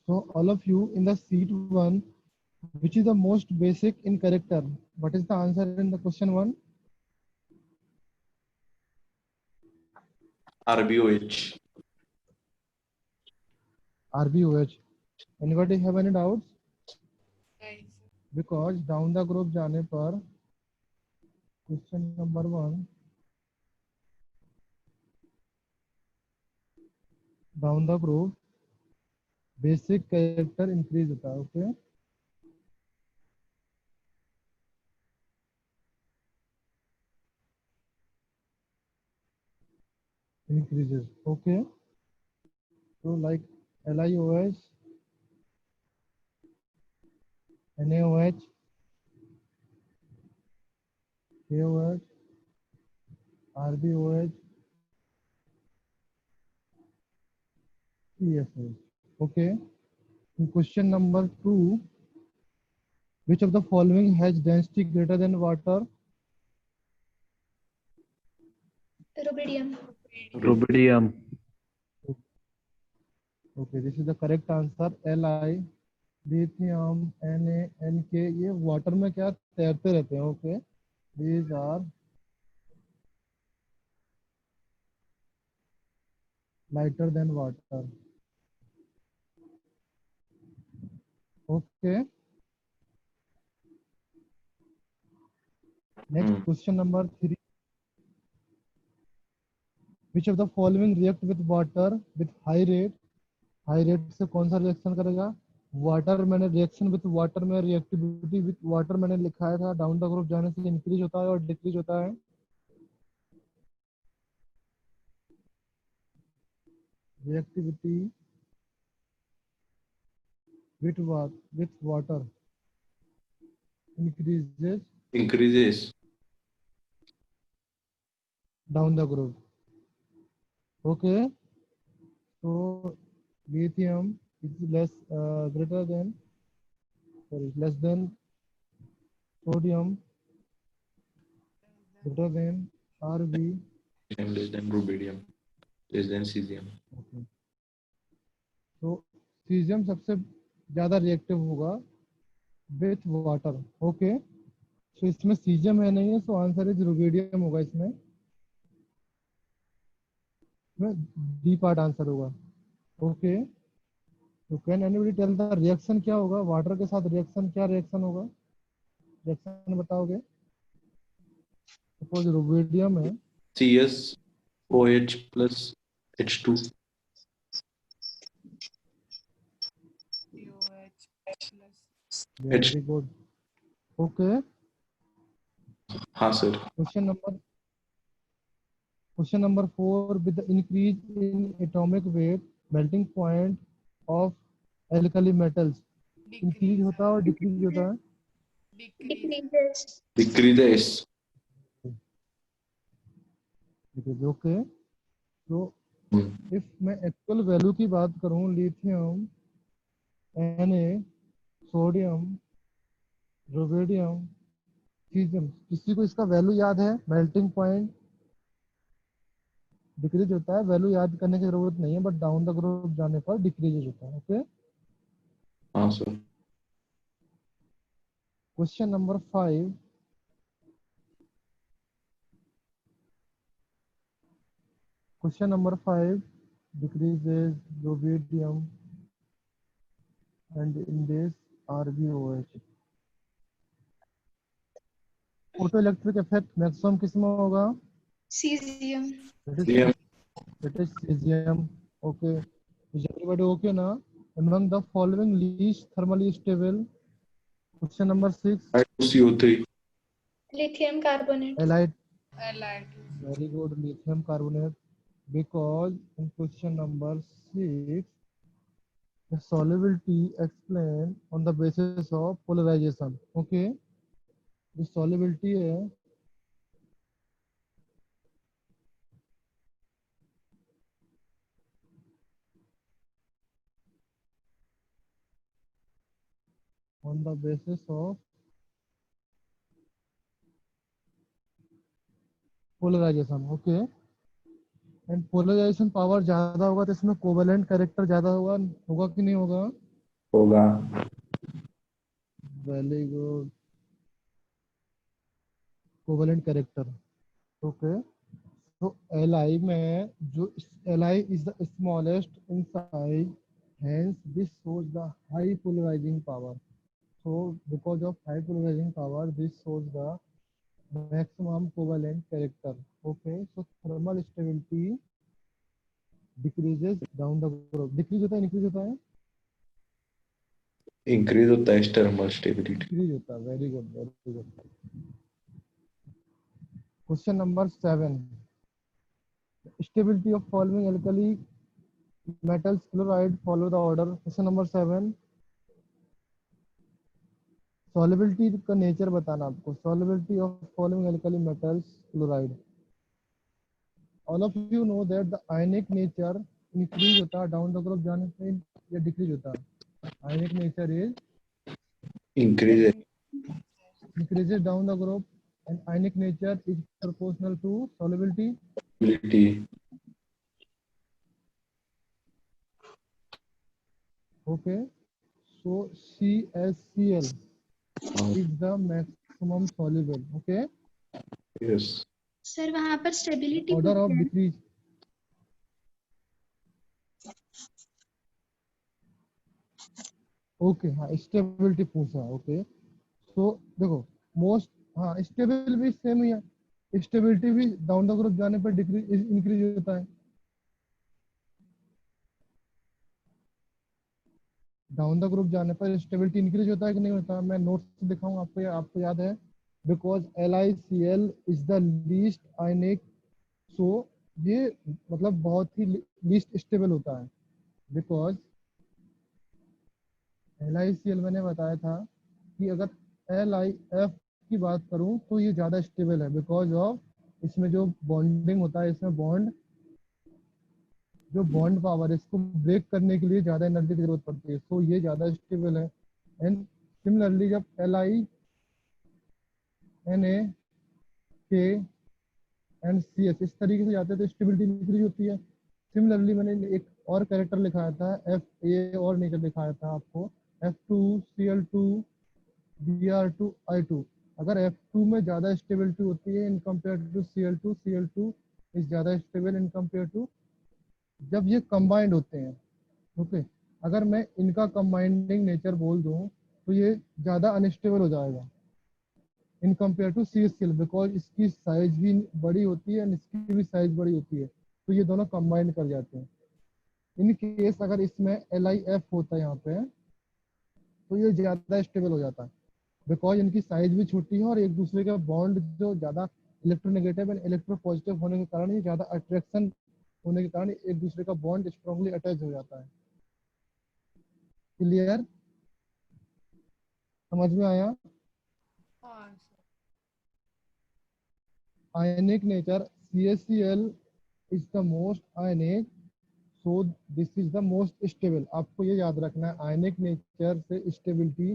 So all of you in the seat one, which is the most basic in character? What is the answer in the question one? RBOH. RBOH. Anybody have any doubts? Right. Because down the group जाने पर question number one, down the group basic character increase होता है. Okay. Increases. Okay. So like LIOH, NaOH, KOH, RBOH, CSOH. Okay. In question number 2, which of the following has density greater than water? Rubidium. Rubidium. Okay, this is the correct answer. Li, lithium, Na, Nk, ये water में क्या तैरते रहते हैं. Okay, these are lighter than water. Okay. Next question number 3. Which of the following react with water with high rate? High rate से कौन सा reaction करेगा? वाटर. मैंने रिएक्शन विथ वाटर में रिएक्टिविटी विथ वाटर मैंने लिखाया था. डाउन द ग्रुप जाने से इंक्रीज होता है और डिक्रीज होता है. Reactivity with water Increases. Down the group. Okay. So lithium is less less than sodium, greater than Rb, And less than rubidium. Less than cesium. okay. तो caesium सबसे ज्यादा रिएक्टिव होगा विथ वाटर. ओके. तो इसमें caesium है नहीं है, so answer is rubidium होगा. इसमें डी पार्ट आंसर होगा. ओके. तो can anybody tell the reaction क्या होगा? वाटर के साथ रिएक्शन क्या रिएक्शन होगा? रिएक्शन बताओगे? सपोज रुबिडियम है. CSOH plus H2. COH plus. Very good. Okay. हाँ sir. Question number 4. With the increase in atomic weight, melting point of alkali metals increase होता है और decrease होता है. Decreases. Decreases. Okay. So if मैं actual value की बात करूं, lithium, Na, sodium, rubidium, cesium, किसी को इसका वैल्यू याद है? मेल्टिंग पॉइंट डिक्रीज होता है. वैल्यू याद करने की जरूरत नहीं है, बट डाउन द ग्रुप जाने पर डिक्रीज होता है. ओके. हाँ sir. Question number 5. Question number 5 decreases rubidium and in this RBOH. Photoelectric effect maximum किसमें होगा? Cesium. It is cesium. Okay. Is everybody okay now? Among the following least thermally stable. Question number 6. CO3. Lithium carbonate. Halide. Allied. Very good. Lithium carbonate. Because in question number 6, the solubility explained on the basis of polarization. Okay. The solubility है on the basis of polarization. Okay. And polarisation power ज्यादा होगा तो इसमें covalent character ज्यादा होगा कि नहीं होगा? होगा। Very good. Covalent character. Okay. तो Li में जो Li is the smallest in size, hence this shows the high polarizing power. So because of high polarizing power, this shows the maximum covalent character. Okay, so thermal stability decreases down the group. Decrease होता है, increase होता है? Increase होता है thermal stability. Decrease होता है। Very good, very good. Question number 7. Stability of following alkali metals chloride follow the order. Question number 7. Solubility का nature बताना आपको। Solubility of following alkali metals chloride. All of you know that the ionic nature increase होता है down the group जाने से या decrease होता है? Ionic nature is increase increases down the group and ionic nature is proportional to solubility. Stability. Okay, so CaCl is the maximum soluble. Okay, yes. Sir वहाँ पर stability order of decrease. Okay हाँ, stability पूछा। Okay, तो देखो most, हाँ stable भी same ही है। Stability भी डाउन द ग्रुप जाने पर डिक्रीज इंक्रीज होता है। डाउन द ग्रुप जाने पर स्टेबिलिटी इंक्रीज होता है कि नहीं होता? मैं नोट्स दिखाऊंगा आपको, आपको याद है? Because LiCl is the least ionic, so ये मतलब बहुत ही लीस्ट स्टेबल होता है। बिकॉज LiCl मैंने बताया था कि अगर LiF की बात करूं तो ये ज़्यादा स्टेबल है, बिकॉज ऑफ इसमें जो बॉन्डिंग होता है, इसमें जो बॉन्ड पावर है इसको ब्रेक करने के लिए ज़्यादा एनर्जी की जरूरत पड़ती है, सो ये ज़्यादा स्टेबल है। एंड सिमिलरली जब LiNa एंड CH इस तरीके से जाते हैं तो स्टेबिलिटी इंक्रीज होती है। सिमिलरली मैंने एक और कैरेक्टर लिखाया था, Fa और नेचर दिखाया था आपको, F2Cl2 Br2I2। अगर F2 में ज़्यादा स्टेबिलिटी होती है in compare to Cl2, Cl2 is ज़्यादा स्टेबल इन कंपेयर टू, जब ये कंबाइंड होते हैं। ओके, अगर मैं इनका कंबाइंडिंग नेचर बोल दूं तो ये ज़्यादा अनस्टेबल हो जाएगा in compare to CaCl, because इसकी साइज भी बड़ी होती है एंड इसकी भी साइज बड़ी होती है, तो ये दोनों कंबाइंड कर जाते हैं। इन केस अगर इसमें LiF होता है यहाँ पे, तो ये ज़्यादा स्टेबल हो जाता है, बिकॉज इनकी साइज भी छोटी है और एक दूसरे का बॉन्ड जो ज़्यादा इलेक्ट्रोनेगेटिव एंड इलेक्ट्रो पॉजिटिव होने के कारण, ये ज़्यादा अट्रैक्शन होने के कारण एक दूसरे का बॉन्ड स्ट्रांगली अटैच हो जाता है। क्लियर? समझ में आया? हाँ sir. Ionic nature CaCl is the most ionic, so this is the most stable. आपको ये याद रखना है, आयनिक नेचर से स्टेबिलिटी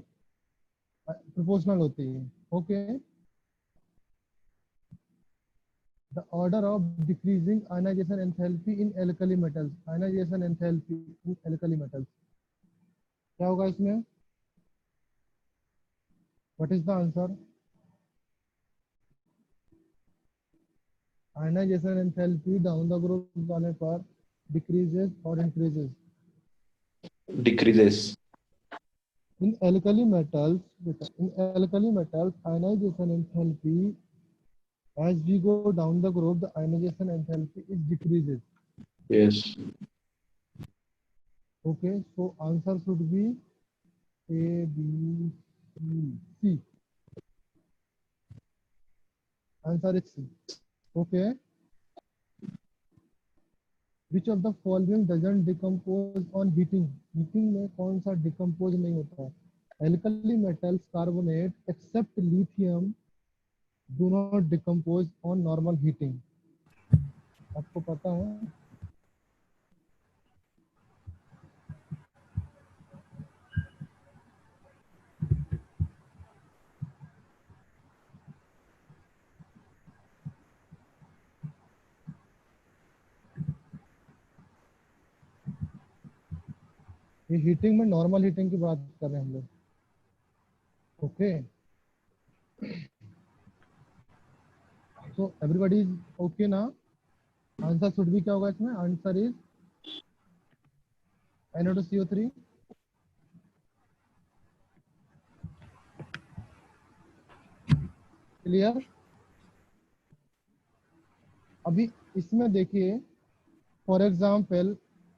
प्रोपोर्शनल होती है। Okay, the order of decreasing ionisation enthalpy in alkali metals. Ionisation enthalpy in alkali metals क्या होगा इसमें? What is the answer? Ionisation enthalpy down the group जाने पर डिक्रीजेस और increases. Decreases. In alkali metals, ionization enthalpy, as we go down the group, the ionization enthalpy is decreases. Yes. Okay, so answer should be A, B, C. Answer is C. Okay. Which of the following doesn't decompose on heating? Heating में कौन सा decompose नहीं होता है? Alkali metals carbonate except lithium do not decompose on normal heating. आपको पता है? ये हीटिंग में नॉर्मल हीटिंग की बात कर रहे हैं हम लोग। Okay, so everybody is okay ना? आंसर शुड बी क्या होगा इसमें? Answer is NO2CO3। क्लियर? अभी इसमें देखिए, फॉर एग्जाम्पल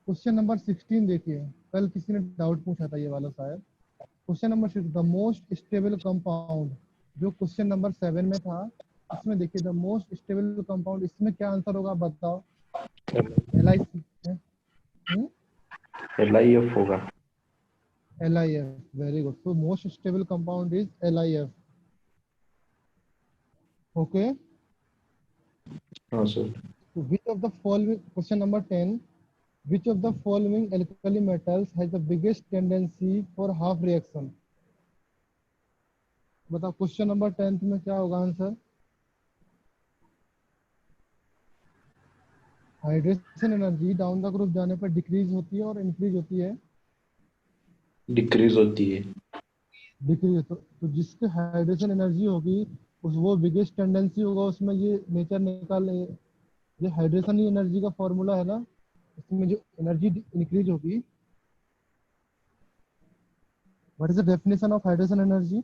क्वेश्चन नंबर 16 देखिए, कल किसी ने डाउट पूछा था ये वाला शायद। Question number 6, the most stable compound, जो क्वेश्चन नंबर 7 में था, इसमें देखिए द मोस्ट स्टेबल कंपाउंड, इसमें क्या आंसर होगा बताओ? LIC है। LIF होगा। LIF, very good. तो most stable compound is LIF। Okay, हाँ sir. which of the following, question number 10, which of the following alkali metals has the biggest tendency for half reaction? बताओ question number 10 में क्या होगा answer? Hydration energy down the group जाने पर decrease होती है और इंक्रीज होती है? डिक्रीज होती है। डिक्रीज। तो जिसके हाइड्रेशन एनर्जी होगी उस वो बिगेस्ट टेंडेंसी होगा उसमें, ये नेचर निकाल, ये हाइड्रेशन ही एनर्जी का फॉर्मूला है ना, इसमें जो एनर्जी इंक्रीज होगी। What is the definition of hydration energy?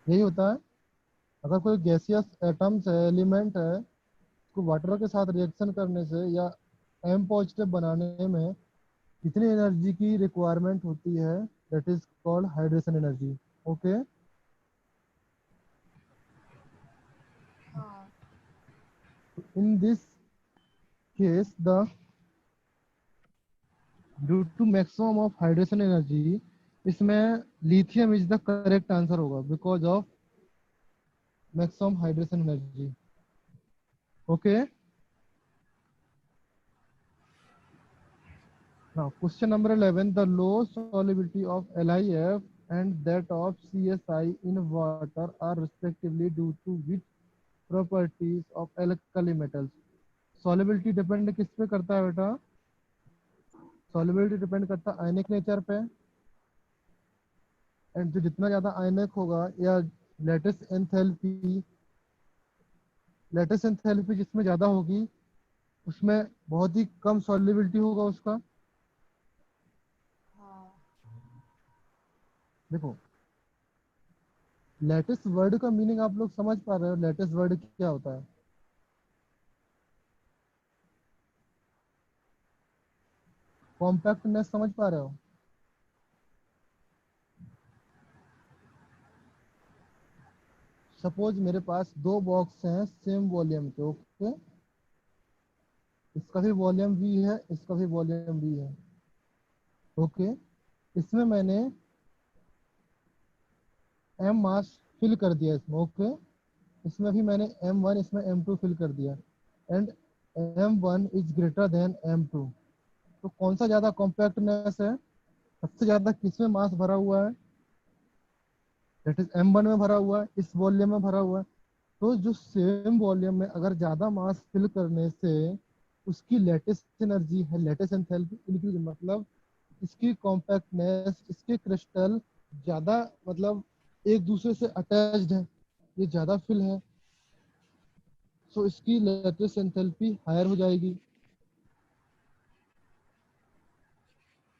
यही होता है, अगर कोई गैसियस एटम्स है, एलिमेंट है, उसको वाटर के साथ रिएक्शन करने से या एम पॉजिटिव बनाने में कितनी एनर्जी की रिक्वायरमेंट होती है, that is called hydration energy. Okay, हाँ in this case the due to maximum of hydration energy, इसमें lithium is the correct answer होगा because of maximum hydration energy. Okay, now question number 11, the low solubility of LIF and that of CSI in water are respectively due to which properties of alkali metals? solubility depend किस पे करता है बेटा? solubility depend करता है ionic nature पे, and जो जितना ज्यादा आयनिक होगा या लेटेस्ट एंथैल्पी, लेटेस्ट एंथैल्पी जिसमें ज्यादा होगी उसमें बहुत ही कम सॉल्युबिलिटी होगा उसका। हाँ देखो, लेटेस्ट वर्ड का मीनिंग आप लोग समझ पा रहे हो? लेटेस्ट वर्ड क्या होता है? कॉम्पैक्टनेस समझ पा रहे हो? सपोज मेरे पास दो बॉक्स हैं सेम वॉल्यूम के। ओके, इसका भी वॉल्यूम V है, इसका भी वॉल्यूम V है। ओके, इसमें मैंने M मास फिल कर दिया इसमें। ओके, इसमें भी मैंने M1, इसमें M2 फिल कर दिया, and M1 is greater than M2। तो कौन सा ज्यादा कॉम्पैक्टनेस है? सबसे ज्यादा किसमें मास भरा हुआ है? दैट इज M1 में भरा हुआ है, इस वॉल्यूम में भरा हुआ है। तो जो सेम वॉल्यूम में अगर ज्यादा मास फिल करने से उसकी लेटेस्ट एनर्जी है, लेटेस्ट एंथैल्पी इंक्रीज, मतलब इसकी कॉम्पैक्टनेस, इसके क्रिस्टल ज्यादा, मतलब एक दूसरे से अटैच्ड है, ये ज्यादा फिल है, सो इसकी लेटेस्ट एंथैल्पी हायर हो जाएगी।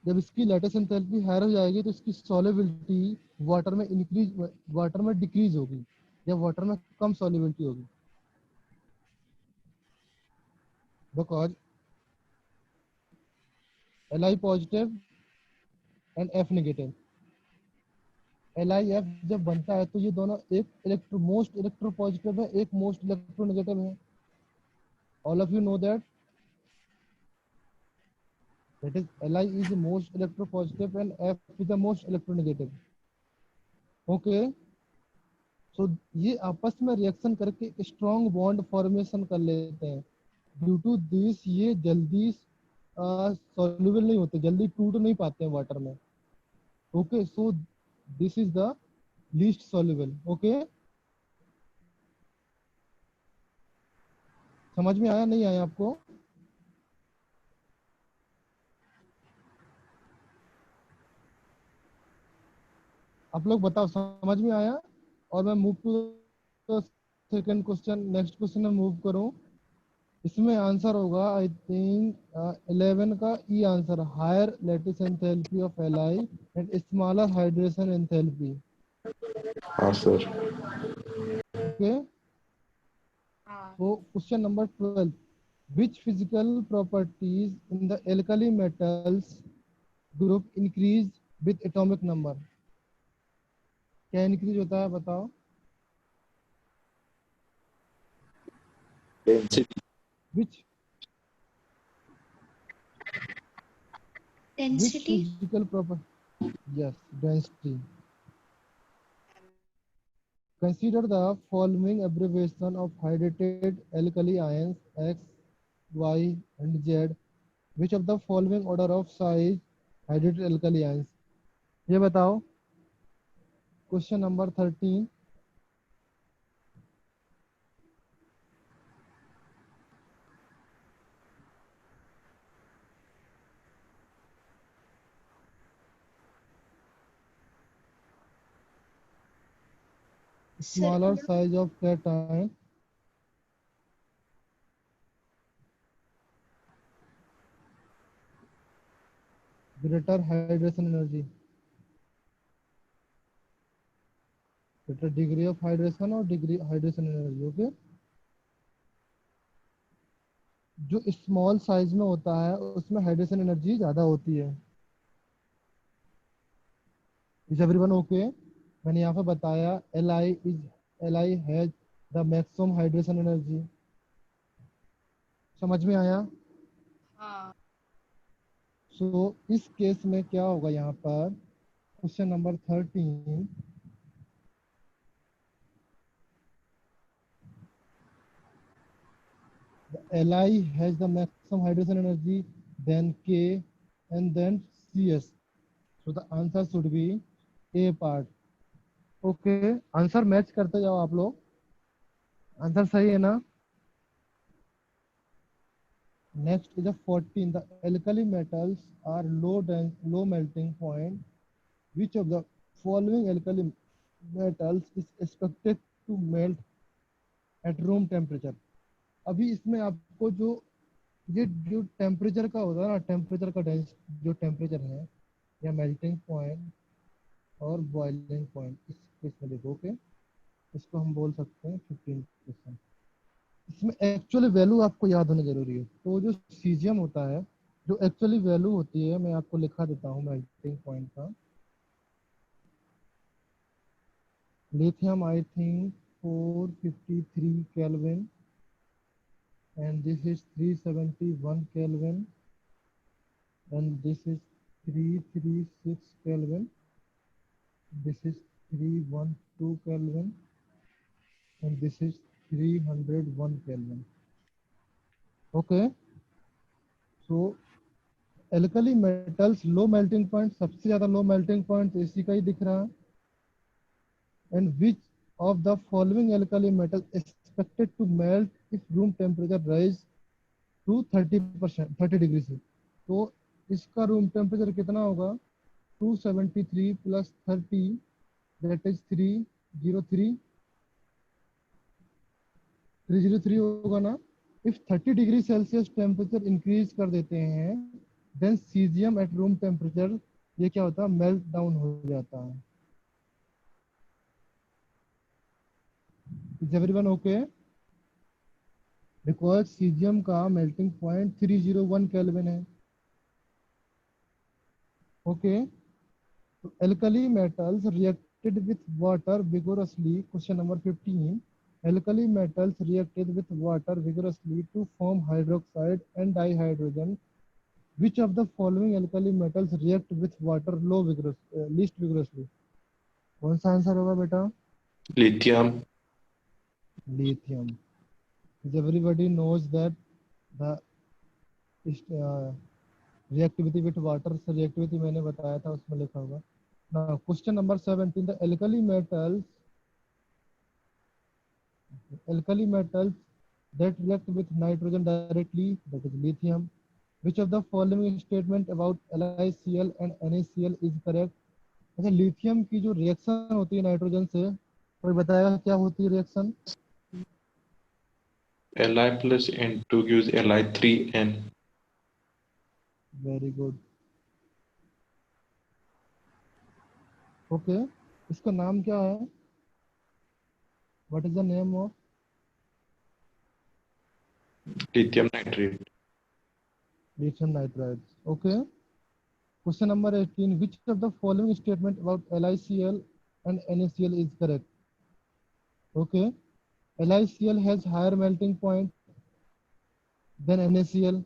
जब इसकी लेटेस्ट एंथैल्पी हायर हो जाएगी तो इसकी सॉल्युबिलिटी वाटर में इंक्रीज, वाटर में डिक्रीज होगी या वाटर में कम सॉल्युबिलिटी होगी, because Li positive and F negative. LiF जब बनता है तो ये दोनों एक मोस्ट इलेक्ट्रो पॉजिटिव है, एक मोस्ट इलेक्ट्रो नेगेटिव है। All of you know that, that is Li is the most electropositive and F is the most electronegative। Okay, so ये आपस में रिएक्शन करके स्ट्रॉन्ग बॉन्ड फॉर्मेशन कर लेते हैं। ड्यू टू दिस ये जल्दी सॉल्युबल नहीं होते, जल्दी टूट नहीं पाते हैं वाटर में। Okay, so this is the least soluble. Okay, समझ में आया नहीं आया आपको? आप लोग बताओ समझ में आया? और मैं move to second question, next question में मूव करूं। इसमें आंसर होगा आई थिंक 11 का E answer, higher lattice enthalpy of ally and smaller hydration enthalpy. हाँ सर। ओके, हाँ so question number 12, which physical properties in the alkali metals group increase with atomic number? क्या increase होता है बताओ? Density. which Density. physical property? Yes, density. Consider the following abbreviation of hydrated alkali ions X, Y, and Z. Which of the following order of size hydrated alkali ions? ये बताओ। Question number 13, Sir, smaller size of cation, greater hydration energy, greater degree of hydration और degree hydration energy। Okay, जो small size में होता है उसमें hydration energy ज्यादा होती है। Is everyone okay? मैंने यहाँ पे बताया L I has the maximum hydration energy. समझ में आया? हाँ सो इस केस में क्या होगा यहाँ पर, question number 13, Li has the maximum hydrogen energy, then K, and then Cs. So the answer should be A part. Okay, answer match करते जाओ आप लोग। आंसर सही है ना? Next is a 14. The alkali metals are low melting point. Which of the following alkali metals is expected to melt at room temperature? अभी इसमें आपको जो ये जो टेम्परेचर का होता है ना, टेम्परेचर का जो टेम्परेचर है या मेल्टिंग पॉइंट और बॉइलिंग पॉइंट, इस केस में देखो। ओके, इसको हम बोल सकते हैं 15%। इसमें एक्चुअली वैल्यू आपको याद होना जरूरी है। तो जो सीजियम होता है, जो एक्चुअली वैल्यू होती है, मैं आपको लिखा देता हूँ मेल्टिंग पॉइंट का। Lithium I think 453 kelvin and this is 371 Kelvin and this is 336 Kelvin, this is 312 Kelvin and this is 301 Kelvin। okay, so alkali metals low melting point, सबसे ज्यादा low melting point इसी का ही दिख रहा है। and which of the following alkali metal expected to melt if room temperature rise to 30%, 30 degree से? तो इसका रूम टेम्परेचर कितना होगा? 273 प्लस 30 दैट इज 303, 303 होगा ना। If 30 degree Celsius temperature increase कर देते हैं then caesium at room temperature ये क्या होता है? मेल्ट डाउन हो जाता है। Is everyone okay? Because caesium का मेल्टिंग पॉइंट 301 केल्विन है। Okay, alkali metals reacted with water vigorously. Question number 15. Alkali metals reacted with water vigorously to form hydroxide and dihydrogen. Which of the following alkali metals react with water least vigorously? कौन सा answer होगा बेटा? Lithium. Lithium. Everybody knows that the reactivity with water से reactivity मैंने बताया था, उसमें लिखा होगा। Now, question number 17. The alkali metals that react with nitrogen directly, that is lithium. Which of the following statement about LiCl and NaCl is correct? अच्छा lithium की जो रिएक्शन होती है नाइट्रोजन से, कोई बताएगा क्या होती है reaction? Li plus N2 gives Li3N. Very good. Okay, इसका नाम क्या है? What is the name of? Lithium nitrate. Lithium nitride. Okay. Question number 18. Which of the following statement about LiCl and NaCl is correct? Okay. LiCl has higher melting point than NaCl.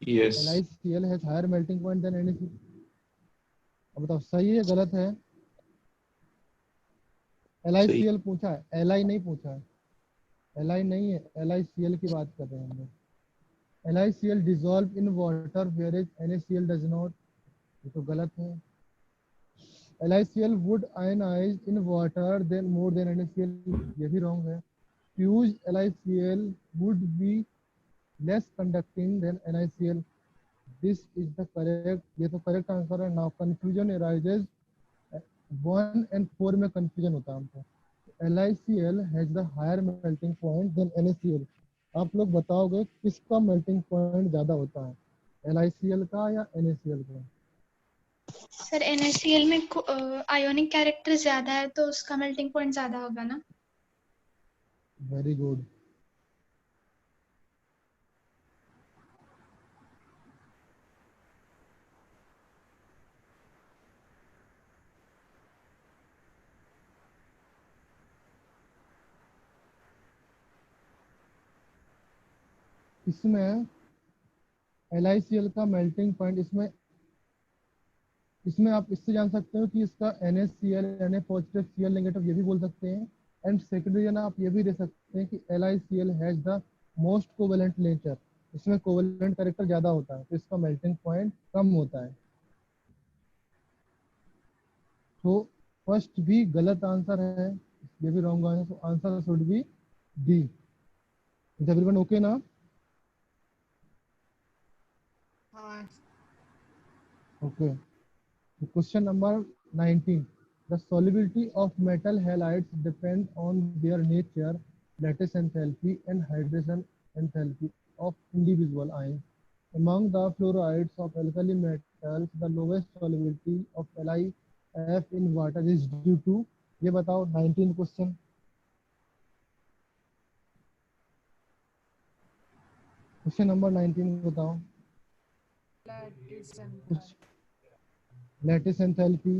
Yes. LiCl has higher melting point than NaCl. अब बताओ सही है गलत है? सही. LiCl पूछा है, Li नहीं पूछा है. Li नहीं है, LiCl की बात कर रहे हैं हम लोग. LiCl dissolve in water whereas NaCl does not. ये तो गलत है. LiCl would ionize in water then more than NaCl. ये भी wrong है. Fused LiCl would be less conducting than NaCl. This is the correct. ये तो correct answer है. Now confusion arises. 1 and 4 में confusion होता है हमको. LiCl has the higher melting point than NaCl. आप लोग बताओगे किसका melting point ज़्यादा होता है, LiCl का या NaCl का? सर NaCl में आयोनिक कैरेक्टर ज्यादा है तो उसका मेल्टिंग पॉइंट ज्यादा होगा ना. Very good. इसमें LiCl का मेल्टिंग पॉइंट इसमें आप इससे जान सकते हो कि इसका NaCl Na positive Cl negative ये भी बोल सकते हैं. एंड सेकेंड रीजन आप ये भी दे सकते हैं कि LiCl has the most covalent nature. इसमें कोवेलेंट कैरेक्टर ज़्यादा होता है तो इसका मेल्टिंग पॉइंट कम होता है. तो फर्स्ट भी गलत आंसर है, ये भी रॉन्ग आंसर. तो answer should B D. Is everyone okay ना? हाँ. Okay. Question number 19. The solubility of metal halides depend on their nature, lattice enthalpy, and hydration enthalpy of individual ions. Among the fluorides of alkali metals, the lowest solubility of LiF in water is due to. ये बताओ 19 question. Question number 19 बताओ. Lattice enthalpy.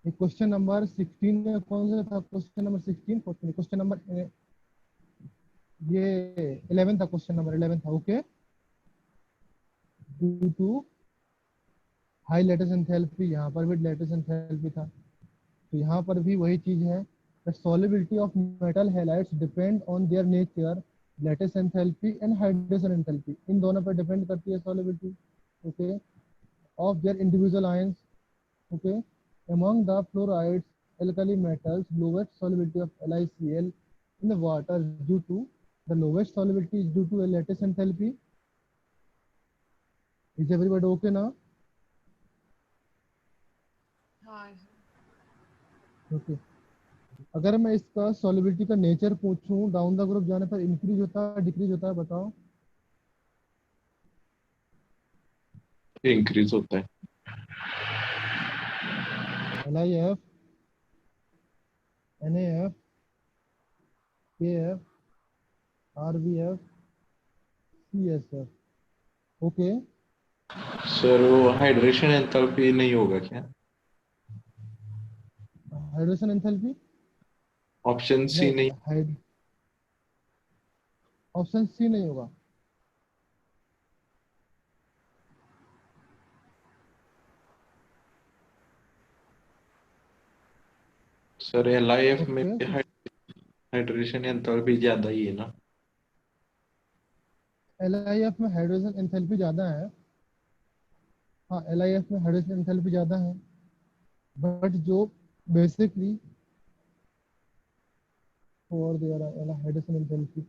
Question number 16 में कौन सा था? Question number 16 question number ये 11 था. Question number 11 था. Okay. Due to high lattice enthalpy. यहाँ पर भी लैटिस एंथैल्पी था तो यहाँ पर भी वही चीज है. The solubility of metal halides depend on their nature, lattice enthalpy and hydration enthalpy. इन दोनों पर डिपेंड करती है solubility. Okay. Of their individual ions. Okay, among the fluorides, alkali metals, lowest solubility of LiCl in the water due to the lowest solubility is due to a lattice enthalpy. Is everybody okay now? हाँ. Okay. अगर मैं इसका solubility का nature पूछूं, down the group जाने पर increase होता है डिक्रीज होता है, बताओ. इंक्रीज होता है. LiF, NaF, KF, RBF, CSF. Okay. Sir वो हाइड्रेशन एंथैल्पी नहीं होगा क्या? हाइड्रेशन एंथैल्पी ऑप्शन सी नहीं. ऑप्शन सी नहीं होगा. सर LiF में Okay. हाइड्रेशन एंथैल्पी ज्यादा ही है ना. LiF में हाइड्रोजन एंथैल्पी ज़्यादा है. हाँ, LiF में हाइड्रोजन एंथैल्पी ज़्यादा है. बट जो बेसिकली और देयर हाइड्रोजन एंथैल्पी।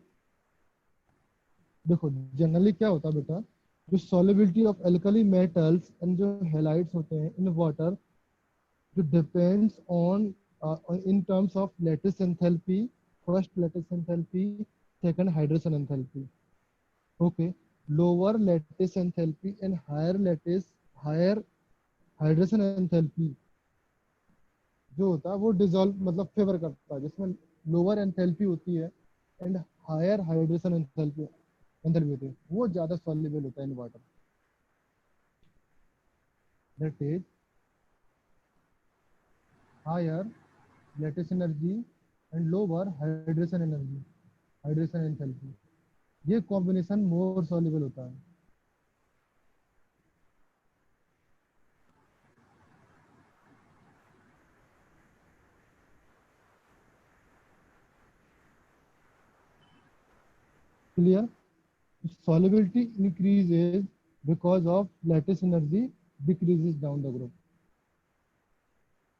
देखो जनरली क्या होता है बेटा, जो solubility of alkali metals and जो हैलाइड्स होते हैं इन वाटर, जो depends on in terms of lattice enthalpy, first lattice enthalpy, second hydrogen enthalpy. Okay, lower lattice enthalpy and higher hydrogen enthalpy जो होता है वो डिजोल्व मतलब फेवर करता है, जिसमें लोअर एंथैल्पी होती है एंड हायर हाइड्रोजन एंथैल्पी होती है, वो ज्यादा सॉल्युबल होता है in water. That is higher lattice energy and lower hydrogen enthalpy, ये कॉम्बिनेशन मोर सॉल्युबल होता है। Clear? Solubility increases because of lattice energy decreases down the group.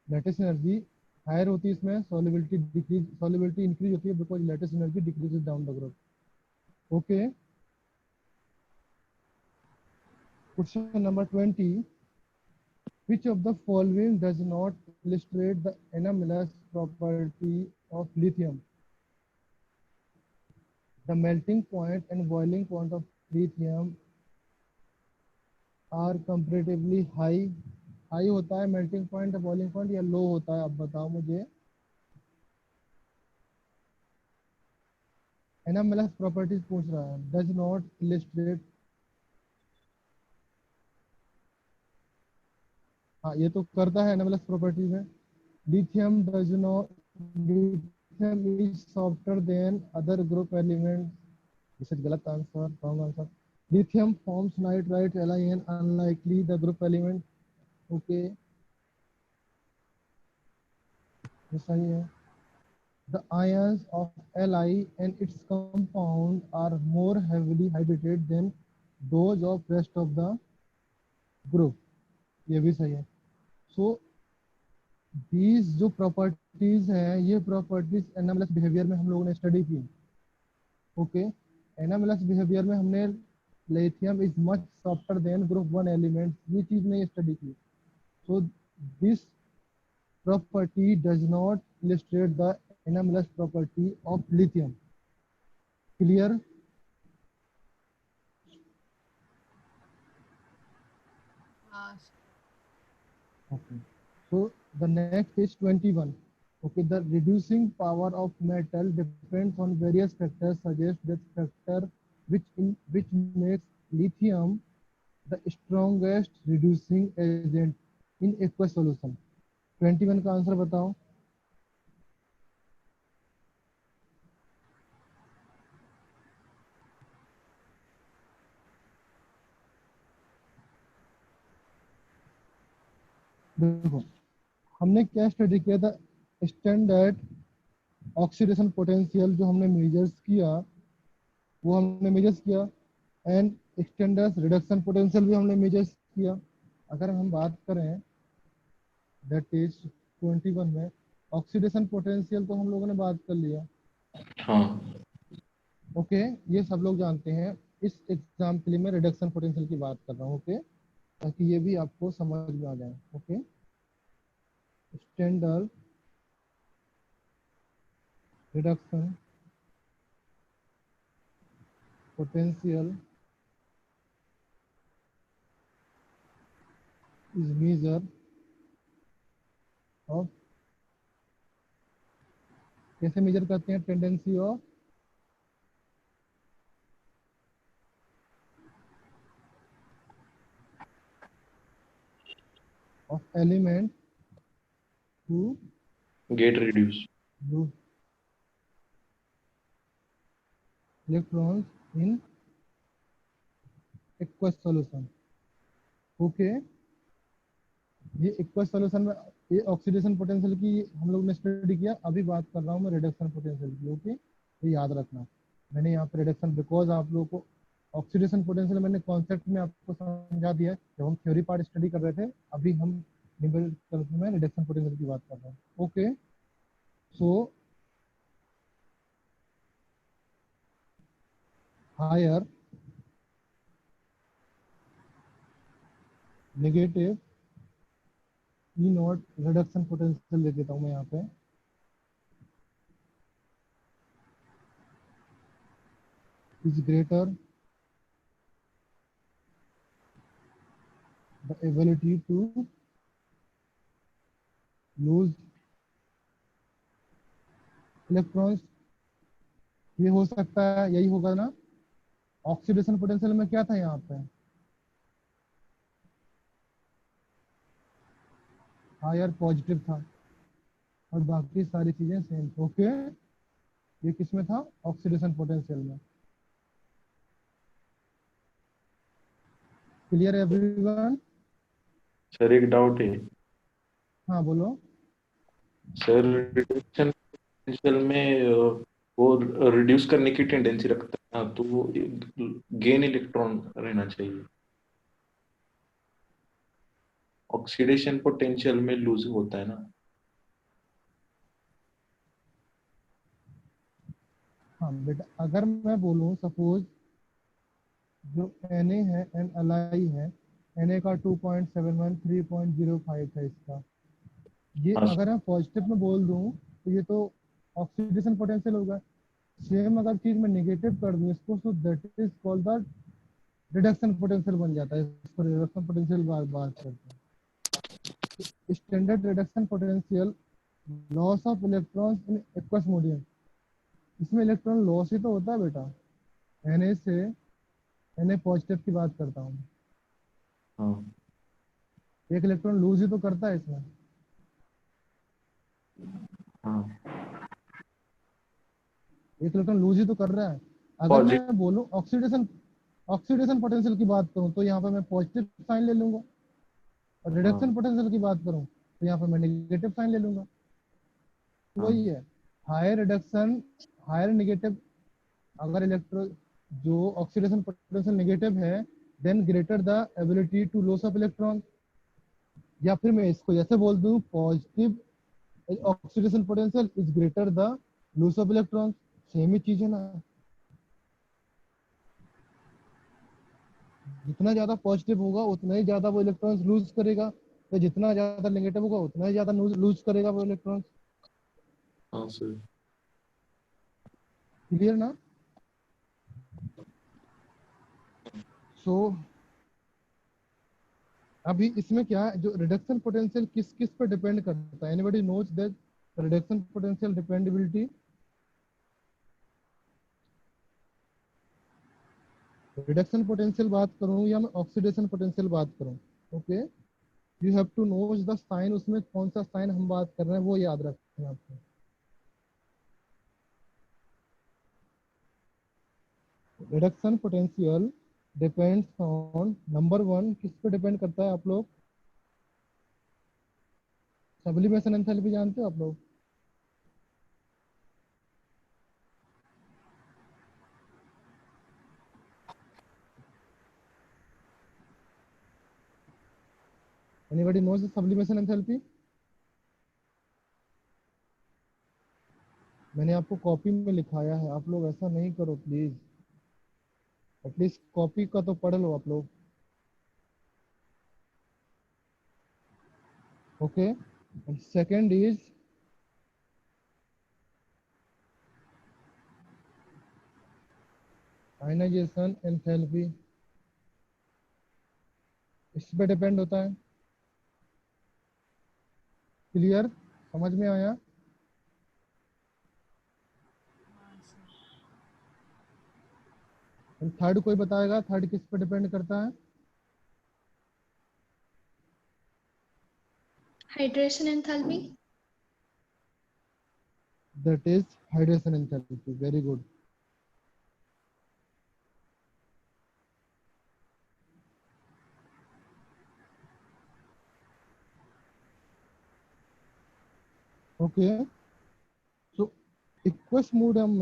Lattice energy higher होती है इसमें, solubility increase होती है because lattice energy decreases down the group. Okay. Question number 20. Which of the following does not illustrate the anomalous property of lithium? The melting point and boiling point of lithium are comparatively high. High होता है melting point, boiling point, या लो होता है? अब बताओ मुझे। Anomalous properties पूछ रहा है, डज नॉट इलिस्ट्रेट। हाँ ये तो करता है एनामेलस प्रॉपर्टीज है। Lithium does not, lithium is softer than other group element. This is गलत answer, wrong answer. Lithium forms nitrite alone unlikely the group element. Okay, ये सही है। The ions of Li and its compound are more heavily hydrated than those of rest of the group. ये भी सही है। So these जो properties हैं, ये प्रॉपर्टीज एनामेलस बिहेवियर में हम लोगों ने स्टडी की। ओके, एनामेलस बिहेवियर में हमने lithium is much softer then group one element, ये चीज नहीं स्टडी की। So this property does not illustrate the anomalous property of lithium. Clear? Okay. So the next is 21. Okay, the reducing power of metal depends on various factors. Suggest that factor which makes lithium the strongest reducing agent in aqueous solution. 21 का answer बताओ। देखो हमने क्या study किया था, standard oxidation potential जो हमने measures किया, वो हमने मेजर्स किया, एंड स्टैंडर्ड रिडक्शन पोटेंशियल भी हमने मेजर्स किया। अगर हम बात करें दैट इज 21 में ऑक्सीडेशन पोटेंशियल तो हम लोगों ने बात कर लिया। हाँ ओके, ये सब लोग जानते हैं। इस एग्जाम के लिए मैं रिडक्शन पोटेंशियल की बात कर रहा हूँ। ओके, ताकि ये भी आपको समझ में आ जाए। Okay, standard reduction potential is measure of, कैसे मेजर करते हैं, tendency of element to get reduced. lose electrons in aqueous solution। Okay, ये एक्वस सॉल्यूशन में ये ऑक्सीडेशन पोटेंशियल की हम लोग ने स्टडी किया। अभी बात कर रहा हूँ मैं रिडक्शन पोटेंशियल की। ओके, ये याद रखना, मैंने यहाँ पे रिडक्शन बिकॉज आप लोगों को ऑक्सीडेशन पोटेंशियल मैंने कॉन्सेप्ट में आपको समझा दिया है जब हम थ्योरी पार्ट स्टडी कर रहे थे। अभी हम में रिडक्शन पोटेंशियल की बात कर रहे हैं। Okay, so higher negative E naught reduction potential दे देता हूँ मैं यहाँ पे, is greater the ability to lose electrons. ये हो सकता है, यही होगा ना। ऑक्सीडेशन पोटेंशियल में क्या था यहाँ पे, हायर पॉजिटिव था और बाकी सारी चीजें सेम। ओके, ये किस में था, ऑक्सीडेशन पोटेंशियल में। Clear everyone? सर एक डाउट है। हाँ बोलो। सर रिडक्शन पोटेंशियल में वो रिड्यूस करने की टेंडेंसी रखता है ना, तो वो गेन इलेक्ट्रॉन रहना चाहिए। ऑक्सीडेशन पोटेंशियल में लूज होता है ना। हाँ बेटा, अगर मैं बोलूँ सपोज जो Na है, Ni है, Na का 2.71 3.05 है इसका, ये हाँ अगर मैं पॉजिटिव में बोल दूं तो ये तो ऑक्सीडेशन पोटेंशियल होगा। सेम अगर चीज मैं नेगेटिव कर दूं इसको, तो that is called the reduction potential बन जाता है। इसको रिडक्शन पोटेंशियल बात करते हैं। Standard reduction potential loss of electrons in aqueous medium, इसमें इलेक्ट्रॉन लॉस ही तो होता है बेटा। Na से Na पॉजिटिव की बात करता हूँ, हाँ एक इलेक्ट्रॉन लूज ही तो करता है इसमें। हाँ। एक इलेक्ट्रॉन लूज ही तो कर रहा है। अगर पॉजिटिव। मैं बोलूं ऑक्सीडेशन ऑक्सीडेशन पोटेंशियल की बात करूं तो यहाँ पे मैं पॉजिटिव साइन ले लूंगा, और रिडक्शन हाँ पोटेंशियल की बात करूं तो यहाँ पे मैं नेगेटिव साइन ले लूंगा। तो हाँ वही है, हायर रिडक्शन, हायर नेगेटिव, अगर इलेक्ट्रॉन जो ऑक्सीडेशन पोटेंशियल नेगेटिव है, then greater the ability to loss of electron. या फिर मैं इसको जैसे बोल दूं, positive oxidation potential is greater the loss of electron. Same ही चीज है ना। जितना ज्यादा पॉजिटिव होगा उतना ही ज्यादा वो इलेक्ट्रॉन्स लूज करेगा, तो जितना ज्यादा नेगेटिव होगा उतना ही ज्यादा लूज करेगा वो इलेक्ट्रॉन्स। हाँ सर। क्लियर ना? सो अभी इसमें क्या है, जो रिडक्शन पोटेंशियल किस किस पर डिपेंड करता है? Anybody knows that reduction potential dependability? Reduction potential बात करूं या मैं ऑक्सीडेशन पोटेंशियल बात करूं, okay, you have to knows the sign, उसमें कौन सा साइन हम बात कर रहे हैं वो याद रखना है आपको। Reduction potential depends on, number one किस पे डिपेंड करता है आप लोग? सब्लिमेशन एंथैल्पी जानते हो आप लोग? Anybody knows the sublimation enthalpy? मैंने आपको कॉपी में लिखाया है, आप लोग ऐसा नहीं करो प्लीज, एटलीस्ट कॉपी का तो पढ़ लो आप लोग। Okay, and second is ionisation enthalpy, इस पे डिपेंड होता है। क्लियर, समझ में आया? एंड थर्ड कोई बताएगा, थर्ड किस पे डिपेंड करता है? Hydration enthalpy. That is hydration enthalpy, very good. Okay, so aqueous medium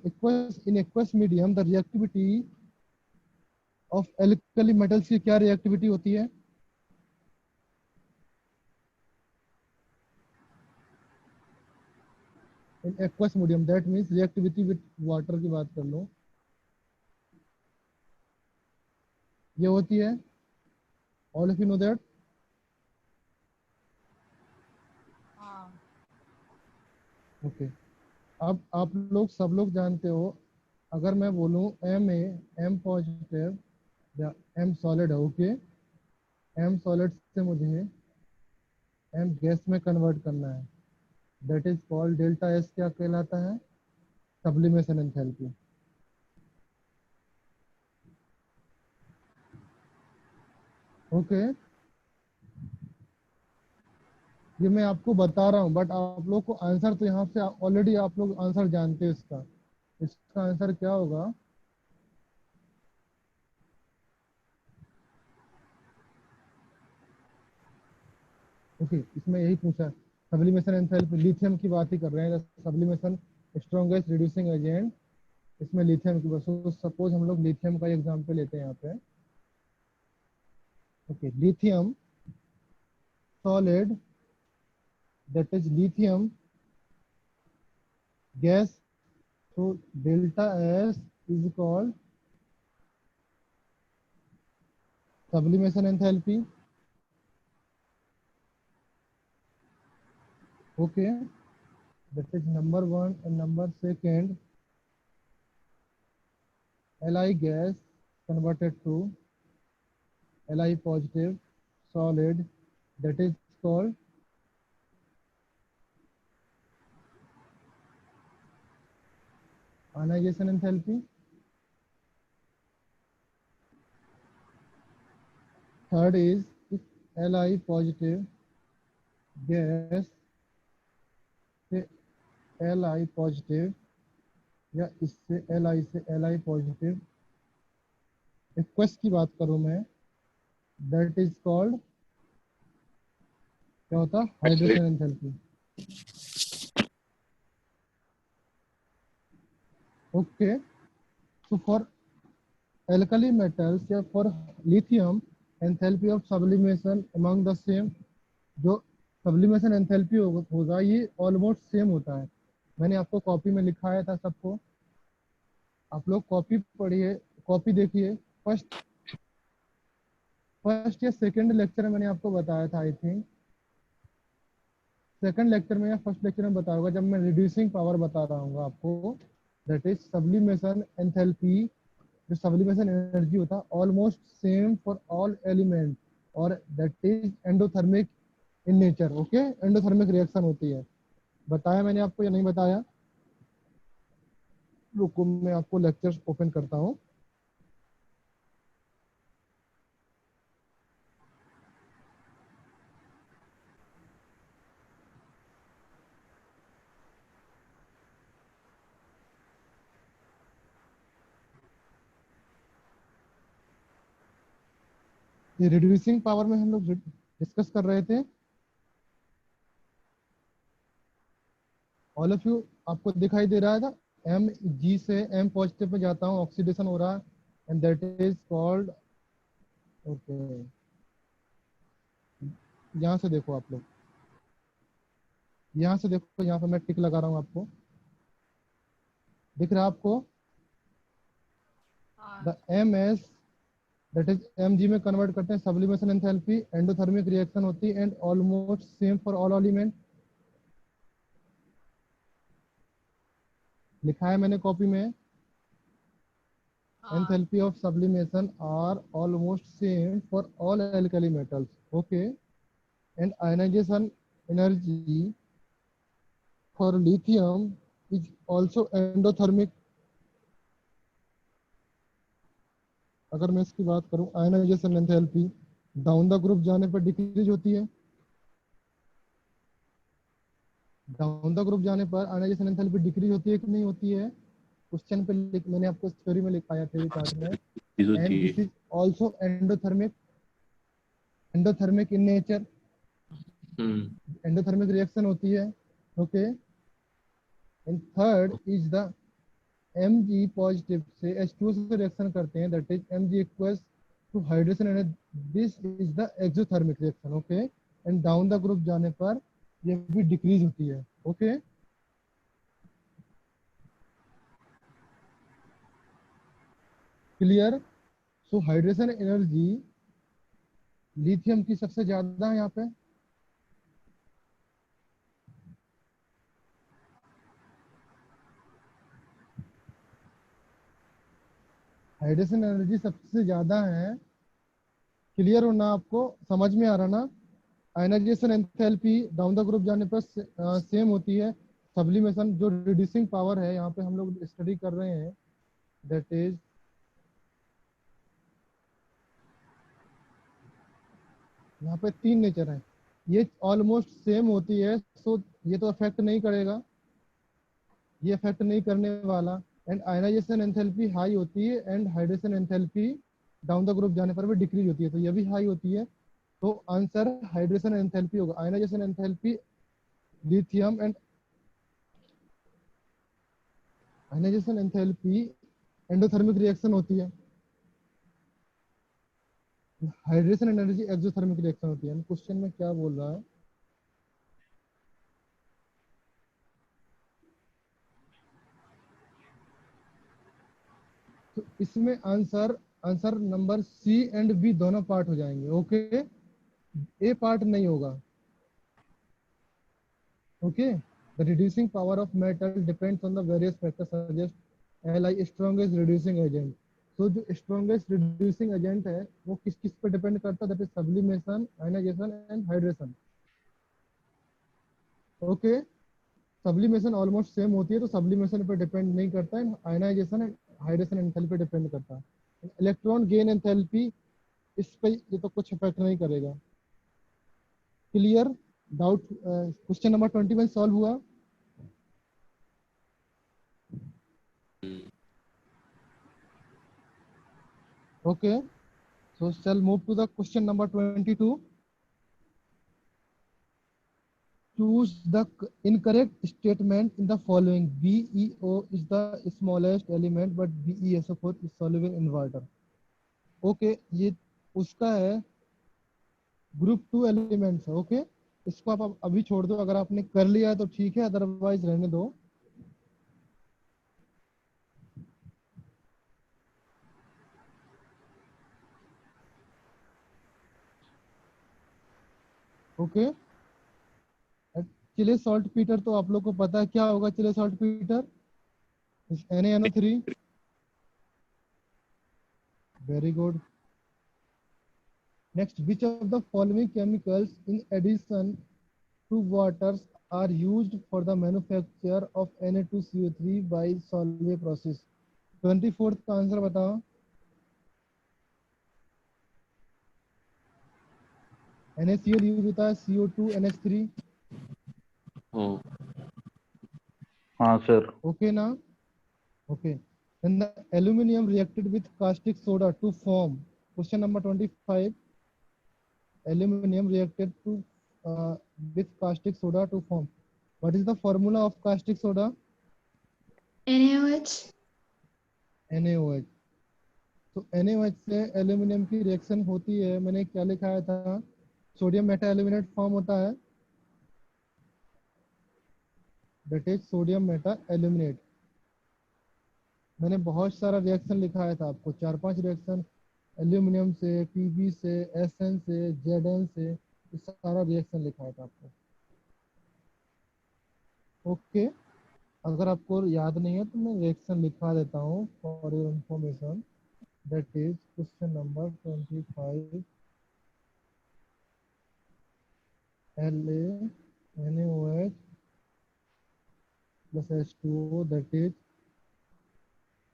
aqueous medium the reactivity of alkali metals की क्या रिएक्टिविटी होती है? इन aqueous medium, that means reactivity with water की बात कर लो, ये होती है, all of you know that. हाँ ओके, अब आप लोग सब लोग जानते हो, अगर मैं बोलूं एम ए, एम पॉजिटिव या एम सॉलिड है, ओके, एम सॉलिड से मुझे एम गैस में कन्वर्ट करना है, that is called delta S, क्या कहलाता है, सब्लिमेशन एंथैल्पी। ओके, ये मैं आपको बता रहा हूँ, बट आप लोग को आंसर तो यहाँ से ऑलरेडी आप लोग आंसर जानते हैं इसका। इसका आंसर क्या होगा, ओके, इसमें यही पूछा, सब्लिमेशन एंथैल्पी, लिथियम की बात ही कर रहे हैं, सब्लिमेशन स्ट्रॉन्गेस्ट रिड्यूसिंग एजेंट, इसमें लिथियम की बात। सपोज हम लोग लिथियम का एग्जांपल लेते हैं यहाँ पे। Okay, lithium solid, that is lithium gas, so delta S is called sublimation enthalpy. Okay, that is number one. And number second, Li gas converted to Li positive solid, that is called ionization enthalpy. Third is, if Li positive gas से Li positive या इससे Li से Li positive aqueous की बात करूं मैं, that is called, क्या होता है, hydration enthalpy. Okay, so for alkali metals या for lithium, enthalpy of sublimation among the same, जो sublimation enthalpy होगा ये ऑलमोस्ट सेम होता है। मैंने आपको कॉपी में लिखाया था सबको, आप लोग कॉपी पढ़िए, कॉपी देखिए। फर्स्ट फर्स्ट या सेकंड लेक्चर में मैंने आपको बताया था, आई थिंक सेकंड लेक्चर में या फर्स्ट लेक्चर में बताया होगा, जब मैं रिड्यूसिंग पावर बता रहा हूँ आपको, दैट इज सब्लिमेशन एंथैल्पी, जो सब्लिमेशन एनर्जी होता है almost same for all element, और that is endothermic in nature. Okay, endothermic reaction होती है, बताया मैंने आपको या नहीं बताया? रुको मैं आपको लेक्चर ओपन करता हूँ। ये रिड्यूसिंग पावर में हम लोग डिस्कस कर रहे थे, ऑल ऑफ यू आपको दिखाई दे रहा था, एम जी से एम पॉजिटिव में जाता हूँ, ऑक्सीडेशन हो रहा है, and that is called, okay, यहाँ से देखो आप लोग, यहाँ से देखो, यहाँ पे मैं टिक लगा रहा हूँ, आपको दिख रहा है आपको, the M S, that is M G में कन्वर्ट करते हैं, सब्लिमेशन एंथैल्पी, एंडोथर्मिक रिएक्शन होती है, and almost same for all element, लिखा है मैंने कॉपी में, enthalpy of sublimation are almost same for all alkali metals. Okay, and ionization energy for lithium is also endothermic. अगर मैं इसकी बात करूं, ionisation enthalpy down the group जाने पर डिक्रीज होती है, डाउन द ग्रुप जाने पर आयनाइजेशन एंथैल्पी डिक्रीज होती है कि नहीं होती है? क्वेश्चन पे मैंने आपको थ्योरी में लिखाया था, पार्ट में, and this is also endothermic in nature, endothermic reaction होती है। Okay, and third is the Mg positive से H2 से रिएक्शन करते हैं, that is Mg equals to hydration, and this is the exothermic reaction. Okay, and down the group जाने पर ये भी डिक्रीज होती है। Okay, clear? So hydration energy lithium की सबसे ज्यादा है यहाँ पे। हाइड्रेशन एनर्जी सबसे ज्यादा है। क्लियर होना आपको, समझ में आ रहा ना? Ionisation enthalpy down the group जाने पर सेम होती है। सब्लिमेशन जो रिड्यूसिंग पावर है यहाँ पे हम लोग स्टडी कर रहे हैं, दैट इज यहाँ पे 3 नेचर है, ये ऑलमोस्ट सेम होती है। सो ये तो अफेक्ट नहीं करेगा, ये अफेक्ट नहीं करने वाला। एंड आयनाइजेशन एंथैल्पी हाई होती है and hydration enthalpy down the group जाने पर भी डिक्रीज होती है, तो ये भी हाई होती है। तो आंसर हाइड्रेशन एंथैल्पी होगा। Ionisation enthalpy lithium and ionisation enthalpy endothermic reaction होती है। हाइड्रेशन एनर्जी एक्सोथर्मिक रिएक्शन होती है। क्वेश्चन में क्या बोल रहा है? तो इसमें answer answer number C and B दोनों पार्ट हो जाएंगे। ओके, ए पार्ट नहीं होगा। Okay, the reducing power of metal depends on the various factors suggest L strongest reducing agent. तो जो स्ट्रॉन्गेस्ट रिड्यूसिंग एजेंट है वो किस किस पे डिपेंड करता है? That is sublimation, ionisation and hydration. Okay, sublimation almost same होती है, तो सब्लिमेशन पे डिपेंड नहीं करता है। आयनाइजेशन एंड हाइड्रेशन एंथैल्पी पे डिपेंड करता है। इलेक्ट्रॉन गेन एंथैल्पी इस पे ये तो कुछ इफेक्ट नहीं करेगा। Clear? Doubt? Question number 21 solve हुआ। Okay, so shall move to the question number 22. Choose the incorrect statement in the following. BeO is the smallest element but BeSO4 is soluble in water. Okay, ये उसका है, group 2 elements है। Okay, इसको आप अभी छोड़ दो, अगर आपने कर लिया है तो ठीक है, अदरवाइज रहने दो। ओके, चिले सॉल्ट पीटर तो आप लोग को पता है क्या होगा। Chile saltpetre NaNO3। Very good. Next, which of the following chemicals in addition to waters are used for the manufacture of Na2CO3 by Solvay process? 24th का आंसर बताओ। NaCl यूज होता है, CO2, NH3। हाँ sir. Okay ना? Okay, then the aluminum reacted with caustic soda to form. Question number 25. Aluminum reacted to with caustic soda to form. What is the formula of caustic soda? NaOH। NaOH। तो NaOH से aluminium की reaction होती है। मैंने क्या लिखाया था? Sodium Meta aluminate form होता है, that is sodium Meta aluminate. मैंने बहुत सारा रिएक्शन लिखाया था आपको, 4-5 रिएक्शन एल्यूमिनियम से, Pb से, Sn से, Zn से, ये सारा रिएक्शन लिखाया था आपको। ओके, अगर आपको याद नहीं है तो मैं रिएक्शन लिखा देता हूँ for your information. That is question number 25। NaOH plus H2O, that is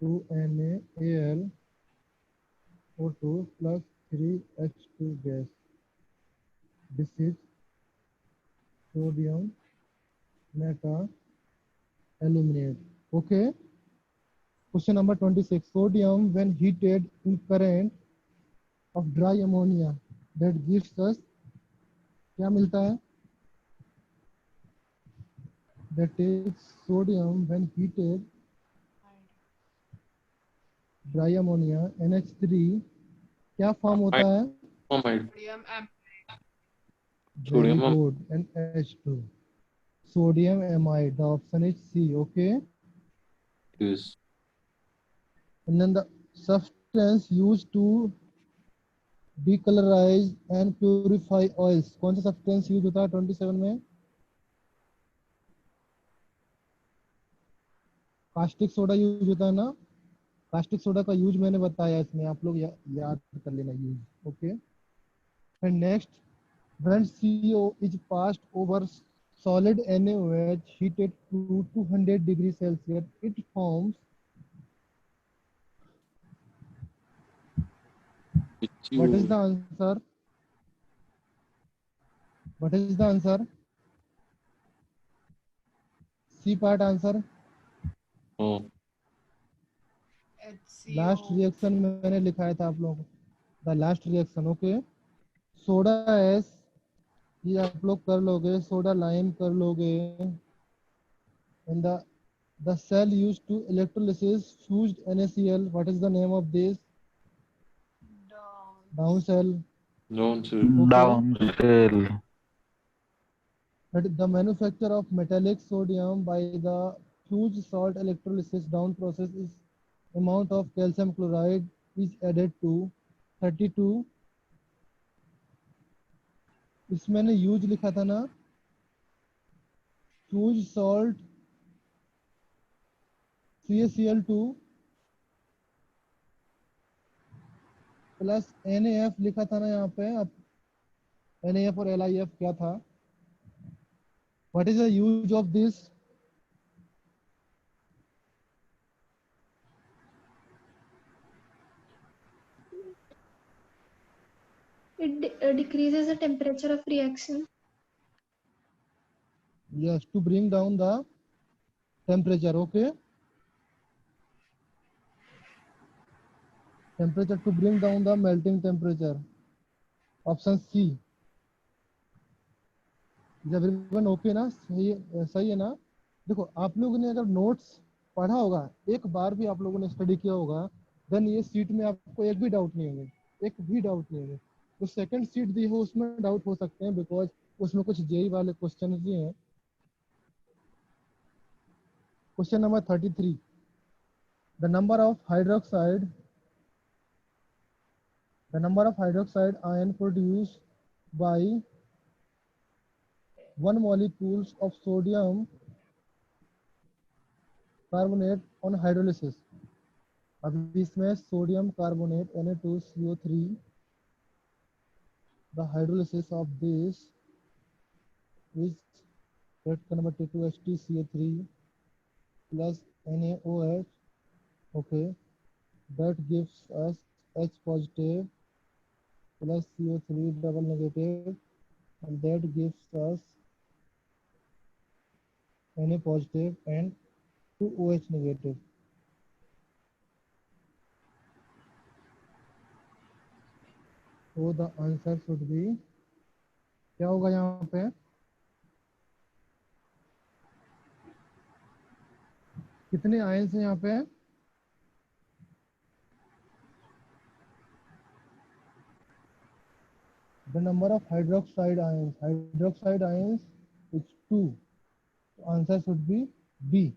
2NaAlO2 plus 3H2 gas. This is sodium meta aluminate. Okay. Question number 26. Sodium when heated in current of dry ammonia, that gives us क्या मिलता है? That is sodium when heated dry ammonia, NH3 क्या form होता है? Sodium Very good. And H2 sodium amide. The option is C. Okay. Yes. And then the substance used to decolorize and purify oils? कौन सा substance use होता है 27 में? Caustic soda use होता है ना? कास्टिक सोडा का यूज मैंने बताया इसमें, आप लोग याद कर लेना use. Okay. And next, when CO is passed over solid NaOH heated to 200 degrees Celsius, it forms. What is the answer? What is the answer? C part answer. Oh. HCO. Last reaction मैंने लिखाया था आप लोगों को, the last reaction. Okay. Soda S, ये आप लोग कर लोगे. सोडा लाइम कर लोगे. And the cell used to electrolysis fused NaCl. What is the name of this? Down cell. Down cell. Okay. Down cell. But the manufacture of metallic sodium by the fused salt electrolysis down process is amount of calcium chloride is added to 32. इसमें मैंने use लिखा था ना, fused salt CaCl2 plus NaF लिखा था ना यहाँ पे. अब NaF और LiF क्या था? What is the use of this? It decreases the temperature of reaction. Yes, to bring down the temperature. Okay. Temperature, to bring down the melting temperature. Option C. Is everyone okay ना? सही है ना? देखो, आप लोगों ने अगर notes पढ़ा होगा, एक बार भी आप लोगों ने स्टडी किया होगा, देन ये सीट में आपको एक भी डाउट नहीं होंगे, एक भी डाउट नहीं होंगे. तो सेकंड सीट दी हो उसमें डाउट हो सकते हैं, बिकॉज उसमें कुछ जेई वाले क्वेश्चन भी हैं. Question number 33. The number of hydroxide ion produced by 1 molecules of sodium carbonate on hydrolysis. अब इसमें sodium carbonate Na2CO3, the hydrolysis of this is that converted to HTCO3 plus NaOH. Okay, that gives us H positive plus CO3 double negative, and that gives us Na positive and 2OH negative. So the answer should be, क्या होगा यहाँ पे? कितने ions हैं यहाँ पे? The number of hydroxide ions is 2. So answer should be B.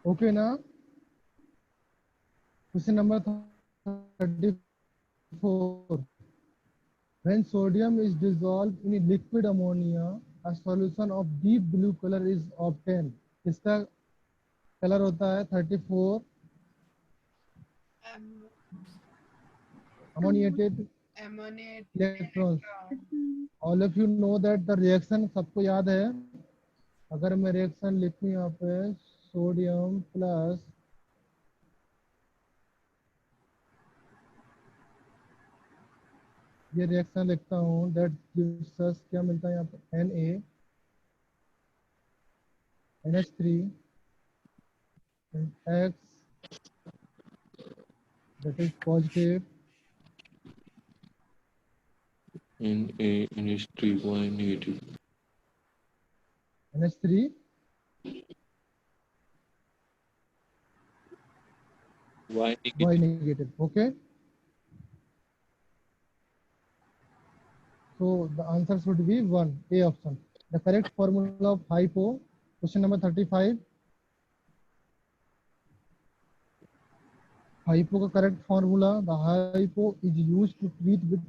Okay ना? Question number 34. When sodium is dissolved in liquid ammonia, a solution of deep blue color is obtained. इसका कलर होता है 34 ammoniated electrons. All of you know that the reaction सबको याद है. अगर मैं reaction लिखूं यहाँ पे, सोडियम प्लस ये रिएक्शन लिखता हूँ, दैट गिव्स अस, क्या मिलता है यहाँ पे? NH3 and X, that is positive, NH3 Y negative. NH3 Y Y negative. negative. Okay. So the answer should be 1, A option. The correct formula of hypo. Question number 35. Hypo का correct formula, the hypo is use to treat with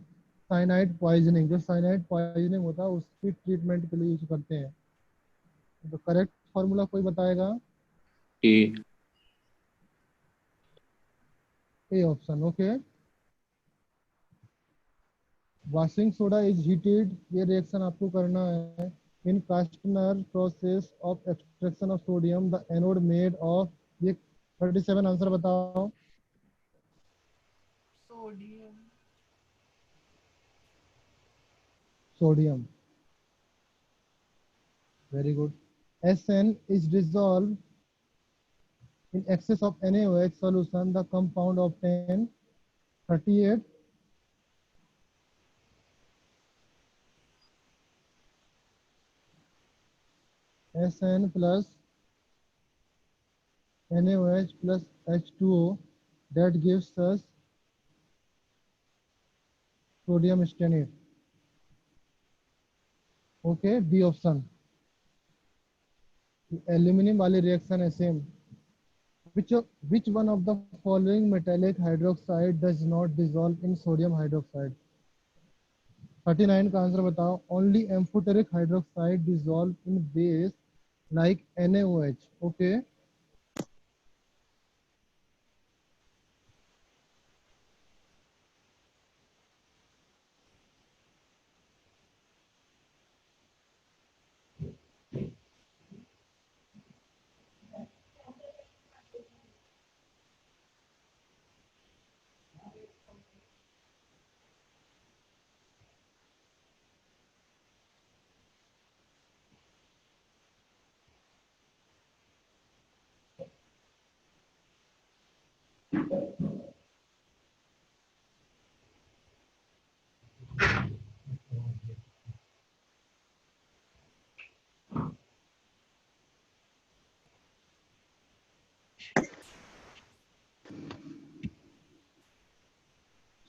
cyanide poisoning. जो cyanide poisoning होता है उसकी treatment के लिए use करते हैं। तो करेक्ट फॉर्मूला कोई बताएगा? A. A option. Okay. Washing soda is heated, ये रिएक्शन आपको करना है। In Castner process of extraction of sodium the anode made of, ये 37 आंसर बताओ। Sodium. Sodium, very good. SN is dissolved in excess of NaOH solution, the compound obtained 38, SN plus NaOH plus H2O, that gives us sodium stannate. Okay, B option। Aluminium वाली reaction है same. which which one of the following metallic hydroxide does not dissolve in sodium hydroxide? 39 का answer बताओ। Only amphoteric hydroxide dissolve in base like NaOH। Okay.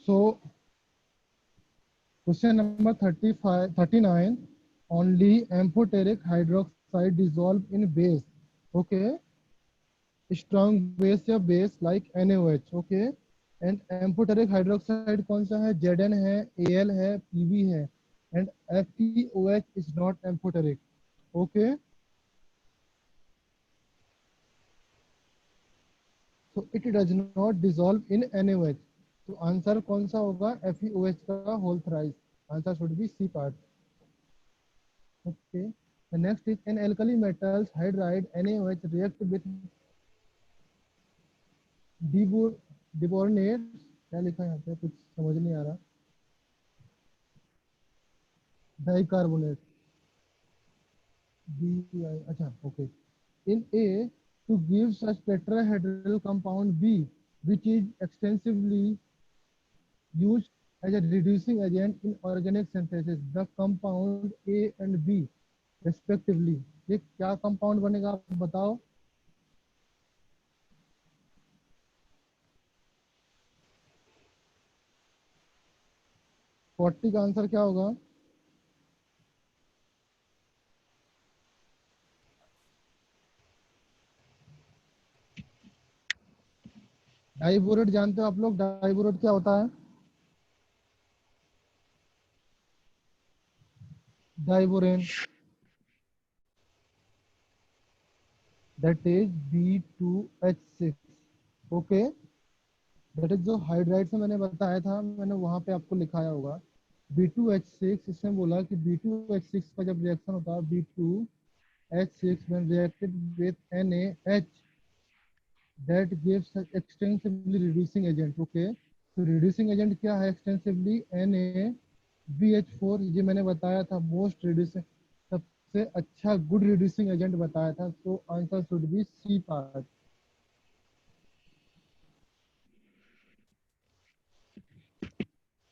So question number 39, only amphoteric hydroxide dissolve in base. Okay, strong base या base like NaOH। Okay, and amphoteric hydroxide कौन सा है? Zn है, Al है, Pb है, and FeOH is not amphoteric. Okay, so it does not dissolve in NaOH। तो answer कौन सा होगा? FeOH का whole thrice. Answer should be C part. Okay, the next is an alkali metals hydride NaOH react with डिबोर्नेट। क्या लिखा है यहाँ पे, कुछ समझ नहीं आ रहा। डाइकार्बोनेट, अच्छा okay. in A to give such tetrahedral compound B, which is extensively used as a reducing agent in organic synthesis, the compound A and B respectively। ये क्या कंपाउंड बनेगा आप बताओ? फोर्टी का आंसर क्या होगा? डाइबोरेट जानते हो आप लोग? डाइबोरेट क्या होता है? Diborane, that is B2H6। Okay, that is जो हाइड्राइड से मैंने बताया था, मैंने वहां पे आपको लिखाया होगा B2H6। इसमें बोला कि B2H6 का जब रिएक्शन होता है, B2H6 when reacted with NaH, that gives such extensively reducing agent। Okay, तो रिड्यूसिंग एजेंट क्या है? Extensively NaBH4। ये मैंने बताया था मोस्ट रिड्यूसिंग, सबसे अच्छा गुड रिड्यूसिंग एजेंट बताया था। तो answer should be C part.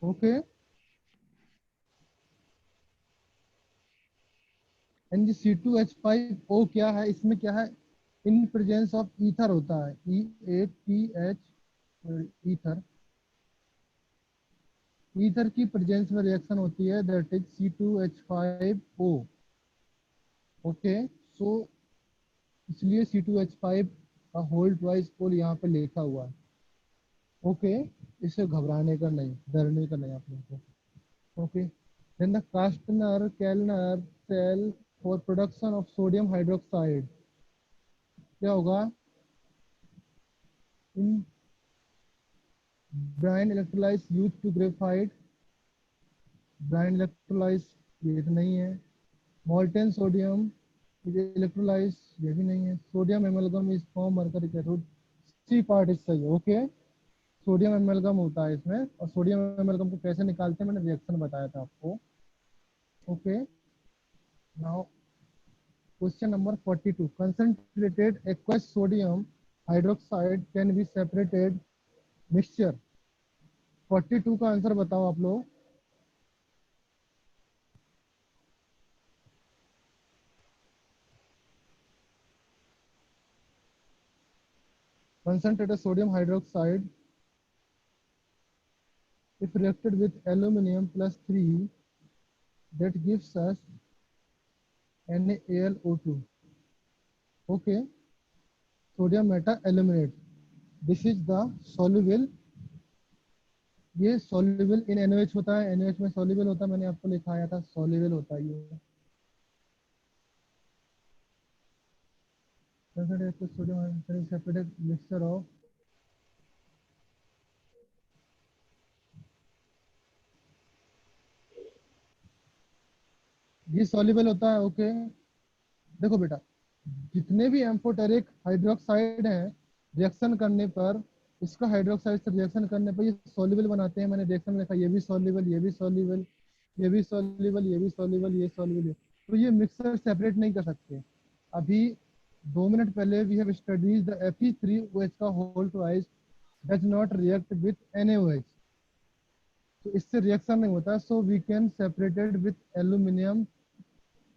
Okay, and C2H5O क्या है? इसमें क्या है? इन प्रेजेंस ऑफ ईथर होता है, EATH, ईथर। ईथर की प्रेजेंस में रिएक्शन होती है, दैट इज C2H5O। ओके, सो इसलिए C2H5 का होल ट्वाइस पोल यहाँ पे लिखा हुआ है। ओके, इससे घबराने का नहीं, डरने का नहीं आप लोगों को। Okay, then the Castner Kellner cell for production of sodium hydroxide, क्या होगा? In brine electrolyse use to graphite, brine electrolyse ये तो नहीं है। मोल्टेन सोडियम इलेक्ट्रोलाइज ये भी नहीं है। Sodium amalgam is form mercury cathode, C part is सही है। ओके, सोडियम एमलगम होता है इसमें, और सोडियम एमलगम को कैसे निकालते हैं मैंने रिएक्शन बताया था आपको। Okay, now question number 42, concentrated aqueous sodium hydroxide can be separated mixture। 42 का आंसर बताओ आप लोग। concentrated sodium hydroxide if reacted with aluminum plus 3 that gives us NaAlO2। okay, sodium meta aluminate, this is the soluble, ये soluble in NaOH होता है, NaOH में soluble होता है, मैंने आपको लिखाया था soluble होता है ये। concentrated aqueous sodium hydroxide separated mixture of, ये soluble होता है। ओके, देखो बेटा, जितने भी एम्फोटेरिक हाइड्रोक्साइड हैं, रिएक्शन करने पर, इसका हाइड्रोक्साइड से रिएक्शन करने पर ये सॉल्युबल बनाते हैं। मैंने रिएक्शन में लिखा ये भी सॉल्युबल, ये भी सॉल्युबल, ये भी सॉल्युबल, ये भी सॉल्युबल, ये सॉल्युबल। तो ये मिक्सर सेपरेट नहीं कर सकते। अभी 2 मिनट पहले we have studies the Fe3OH का whole twice does not react with NaOH, तो इससे रिएक्शन नहीं होता। So we can separated with aluminium,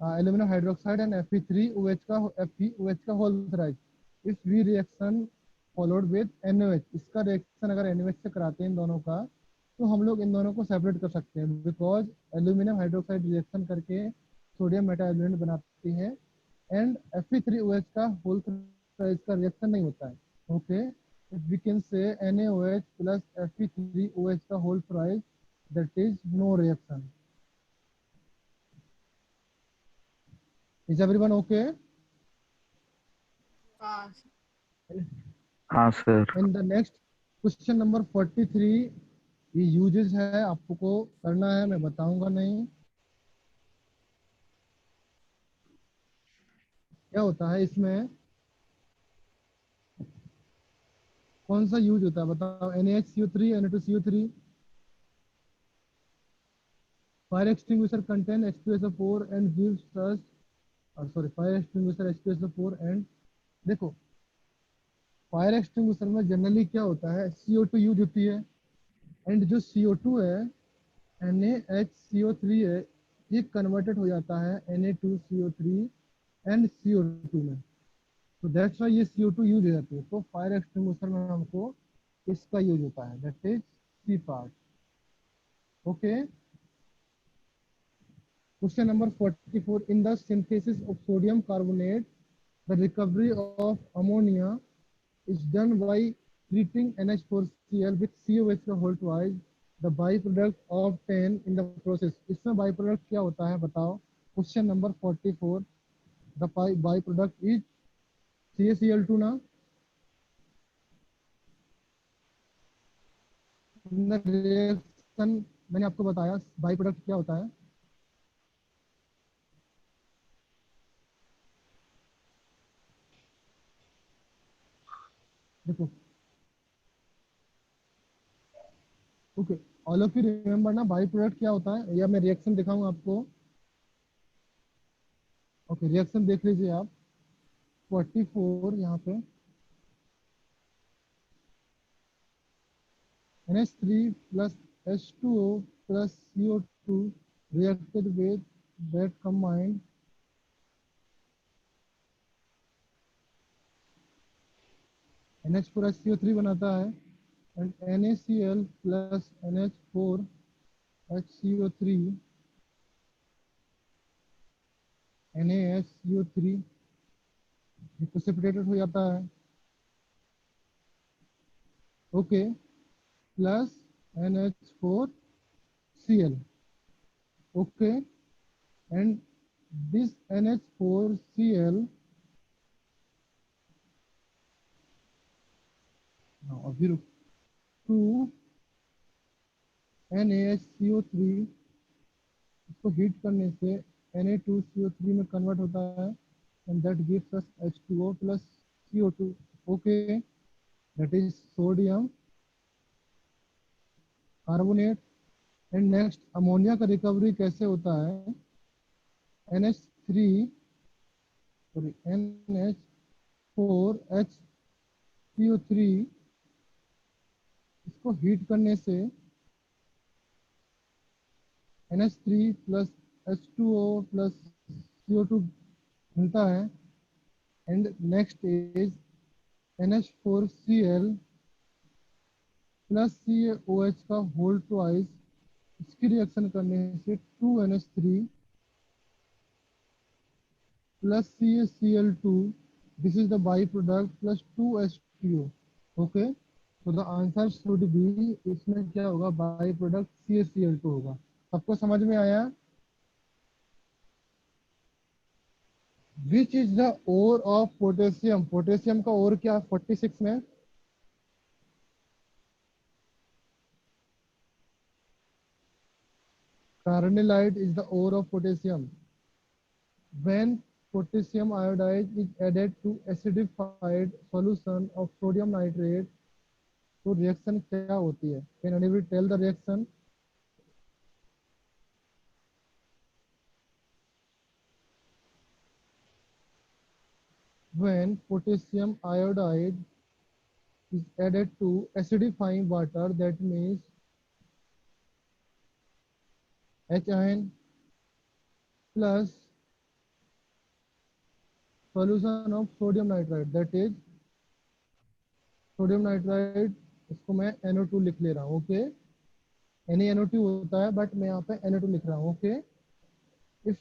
aluminum hydroxide and Fe3OH का whole thrice. If we reaction followed with NaOH, इसका reaction अगर NaOH से कराते हैं इन दोनों का, तो हम लोग इन दोनों को सेपरेट कर सकते हैं, बिकॉज एल्यूमिनियम हाइड्रोक्साइड रिएक्शन करके सोडियम मेटाएल्यूमिनेट बनाती है, एंड Fe3OH का होल थ्राइस का रिएक्शन नहीं होता है। Okay, we can say NaOH plus Fe3OH का whole thrice, that is no reaction. Is everyone okay? हाँ हाँ sir. And the next question number 43, ये यूजेस है, आपको करना है, मैं बताऊंगा नहीं। क्या होता है इसमें, कौन सा यूज होता है बताओ? NaHCO3, Na2CO3, fire extinguisher contain H2SO4 and gives us, sorry, fire extinguisher H2SO4 and, देखो फायर एक्सटिंग्विशर में जनरली क्या होता है, CO2 यूज होती है, एंड जो CO2 है, NaHCO3 है, ये कन्वर्टेड हो जाता है Na2CO3 एंड CO2 में, तो दैट्स वाई ये CO2 यूज हो जाती है। तो फायर एक्सटिंग्विशर में हमको इसका यूज होता है, that is C part. Okay, question number 44, in the synthesis of sodium carbonate the recovery of ammonia is done by treating NH4Cl with COH का whole twice the byproduct of 10 in the process। इसमें byproduct क्या होता है बताओ? Question number 44, the byproduct is CaCl2 ना। Reaction मैंने आपको बताया byproduct क्या होता है। देखो, okay, all of you remember ना बाई प्रोडक्ट क्या होता है, या मैं रिएक्शन दिखाऊं आपको? ओके, रिएक्शन देख लीजिए आप। 44 यहाँ पे NH3 plus H2O plus CO2 reacted with that combined NH4HCO3 बनाता है, and NaCl plus NH4HCO3 NaSCO3 precipitated हो जाता है। Okay, plus NH4Cl. Okay, and this NH4Cl, now अभी रुक, to NaHCO3, इसको हीट करने से Na2CO3 में कन्वर्ट होता है and that gives us H2O plus CO2. Okay, that is sodium carbonate. And next ammonia का रिकवरी कैसे होता है? NH3 सॉरी NH4HCO3 इसको हीट करने से NH3 plus H2O plus CO2 मिलता है. And next is NH4Cl plus CaOH का होल ट्वाइस, इसकी रिएक्शन करने से 2NH3 plus CaCl2, this is the byproduct plus 2H2O. Okay, so the answer should be, इसमें क्या होगा, बाई प्रोडक्ट CaCl2 होगा. सबको समझ में आया? Which is the ore of potassium? Potassium का ore क्या 46 में? Carnallite is the ore of potassium. When potassium iodide is added to acidified solution of sodium nitrate, तो रिएक्शन क्या होती है? Can anybody tell the reaction? When potassium iodide is added to acidifying water, that means HN plus solution of sodium nitrite, that is sodium nitrite, इसको मैं NO2 लिख ले रहा हूँ. ओके, NaNO2 होता है बट मैं यहाँ पे NO2 लिख रहा हूँ. ओके, इफ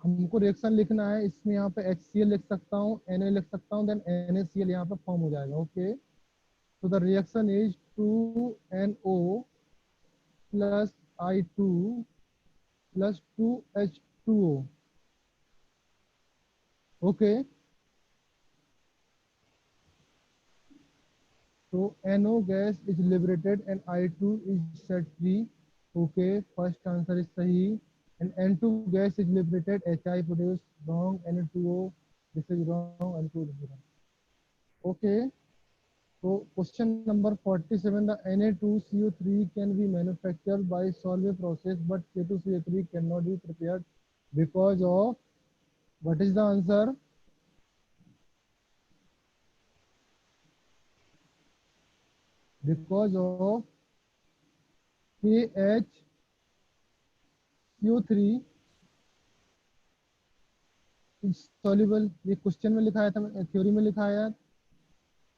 हमको रिएक्शन लिखना है, इसमें यहाँ पे HCl लिख सकता हूँ, Na लिख सकता हूँ, देन NaCl यहाँ पे फॉर्म हो जाएगा. Okay, so the reaction is 2NO plus I2 plus 2H2O. Okay, so NO gas is liberated and I2 is set free. Okay, first answer is sahi. And N2 gas is liberated, HI produced, wrong. Na2O, this is wrong, N2 is wrong. Okay, so question number 47, the Na2CO3 can be manufactured by Solvay process, but K2CO3 cannot be prepared because of, what is the answer? Because of KHCO3 is soluble. ये question में लिखा था, theory में लिखा है,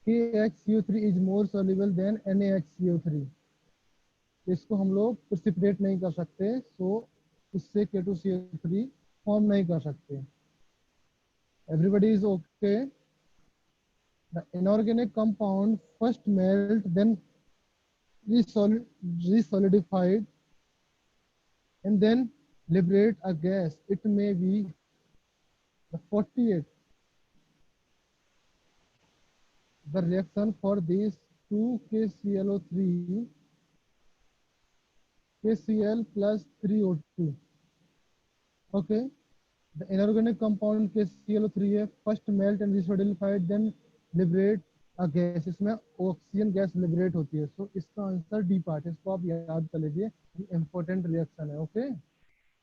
KHCO3 is more soluble than NaHCO3. इसको हम लोग प्रेसिपिटेट नहीं कर सकते, सो इससे K2CO3 फॉर्म नहीं कर सकते. Everybody is okay? The inorganic compound first melt, then resolidified, and then liberate a gas. It may be the 48. The reaction for these 2KClO3, KCl plus 3O2. Okay, the inorganic compound KClO3 है, first melt and resolidified, then liberate a gas. इसमें oxygen gas liberate होती है. सो इसका answer D part है, इसको आप याद कर लीजिए, इंपॉर्टेंट रिएक्शन है. ओके,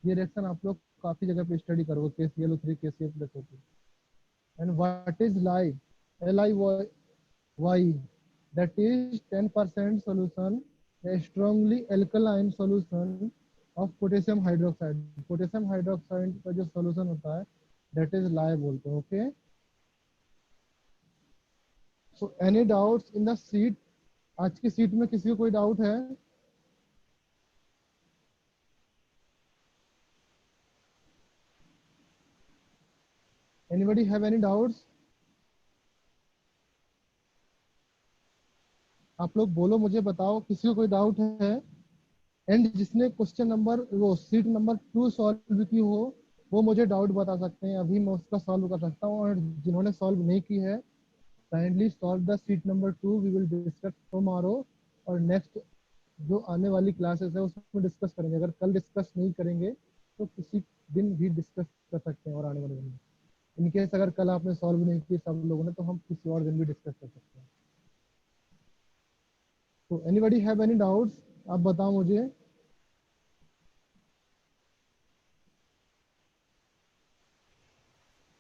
ये रिएक्शन आप लोग काफी जगह पे स्टडी करोगे, KClO3 KCl plus O2. And what is lye? LiY, that is 10% solution, a strongly alkaline solution of potassium hydroxide. Potassium hydroxide का जो सोल्यूशन होता है, that is lye बोलते हैं. Okay, so any doubts in the sheet? आज की seat में किसी को कोई डाउट है? Anybody have any doubts? आप लोग बोलो, मुझे बताओ किसी को कोई डाउट है। एंड जिसने क्वेश्चन नंबर वो सीट नंबर 2 सॉल्व की हो वो मुझे डाउट बता सकते हैं, अभी मैं उसका सॉल्व कर सकता हूँ। और जिन्होंने सॉल्व नहीं की है, kindly solve the sheet number 2, we will discuss tomorrow. और नेक्स्ट जो आने वाली क्लासेस है उसमें डिस्कस करेंगे। अगर कल डिस्कस नहीं करेंगे तो किसी दिन भी डिस्कस कर सकते हैं और आने वाले दिन में। इनकेस अगर कल आपने सॉल्व नहीं की सब लोगों ने, तो हम किसी और दिन भी डिस्कस कर सकते हैं। तो एनीबॉडी हैव एनी डाउट्स, आप बताओ मुझे।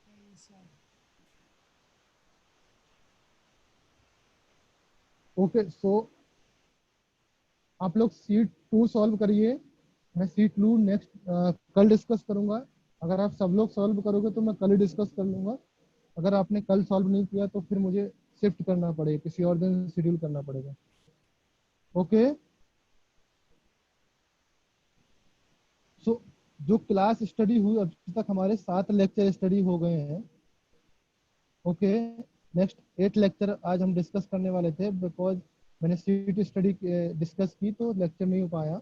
नहीं सर। ओके, सो आप लोग सीट 2 सॉल्व करिए। मैं सीट 2 नेक्स्ट कल डिस्कस करूंगा। अगर आप सब लोग सॉल्व करोगे तो मैं कल ही डिस्कस कर लूंगा। अगर आपने कल सॉल्व नहीं किया तो फिर मुझे शिफ्ट करना पड़ेगा, किसी और दिन शेड्यूल करना पड़ेगा। ओके, सो जो क्लास स्टडी हुई अभी तक हमारे 7 लेक्चर स्टडी हो गए हैं। ओके, नेक्स्ट 8 लेक्चर आज हम डिस्कस करने वाले थे, बिकॉज मैंने सीट स्टडी डिस्कस की तो लेक्चर नहीं हो पाया।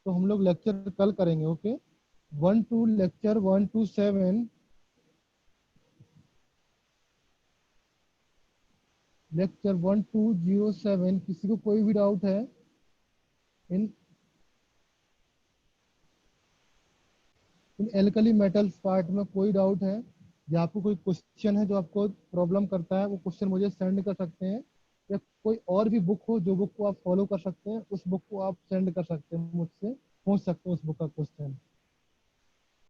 तो हम लोग लेक्चर कल करेंगे। Okay, 1 to lecture 1 to 7, lecture 1207। किसी को कोई भी डाउट है इन इन एल्कली मेटल्स पार्ट में, कोई डाउट है या आपको कोई क्वेश्चन है जो आपको प्रॉब्लम करता है, वो क्वेश्चन मुझे सेंड कर सकते हैं। या कोई और भी बुक हो जो बुक को आप फॉलो कर सकते हैं, उस बुक को आप सेंड कर सकते हैं मुझसे, पूछ सकते हैं उस बुक का क्वेश्चन।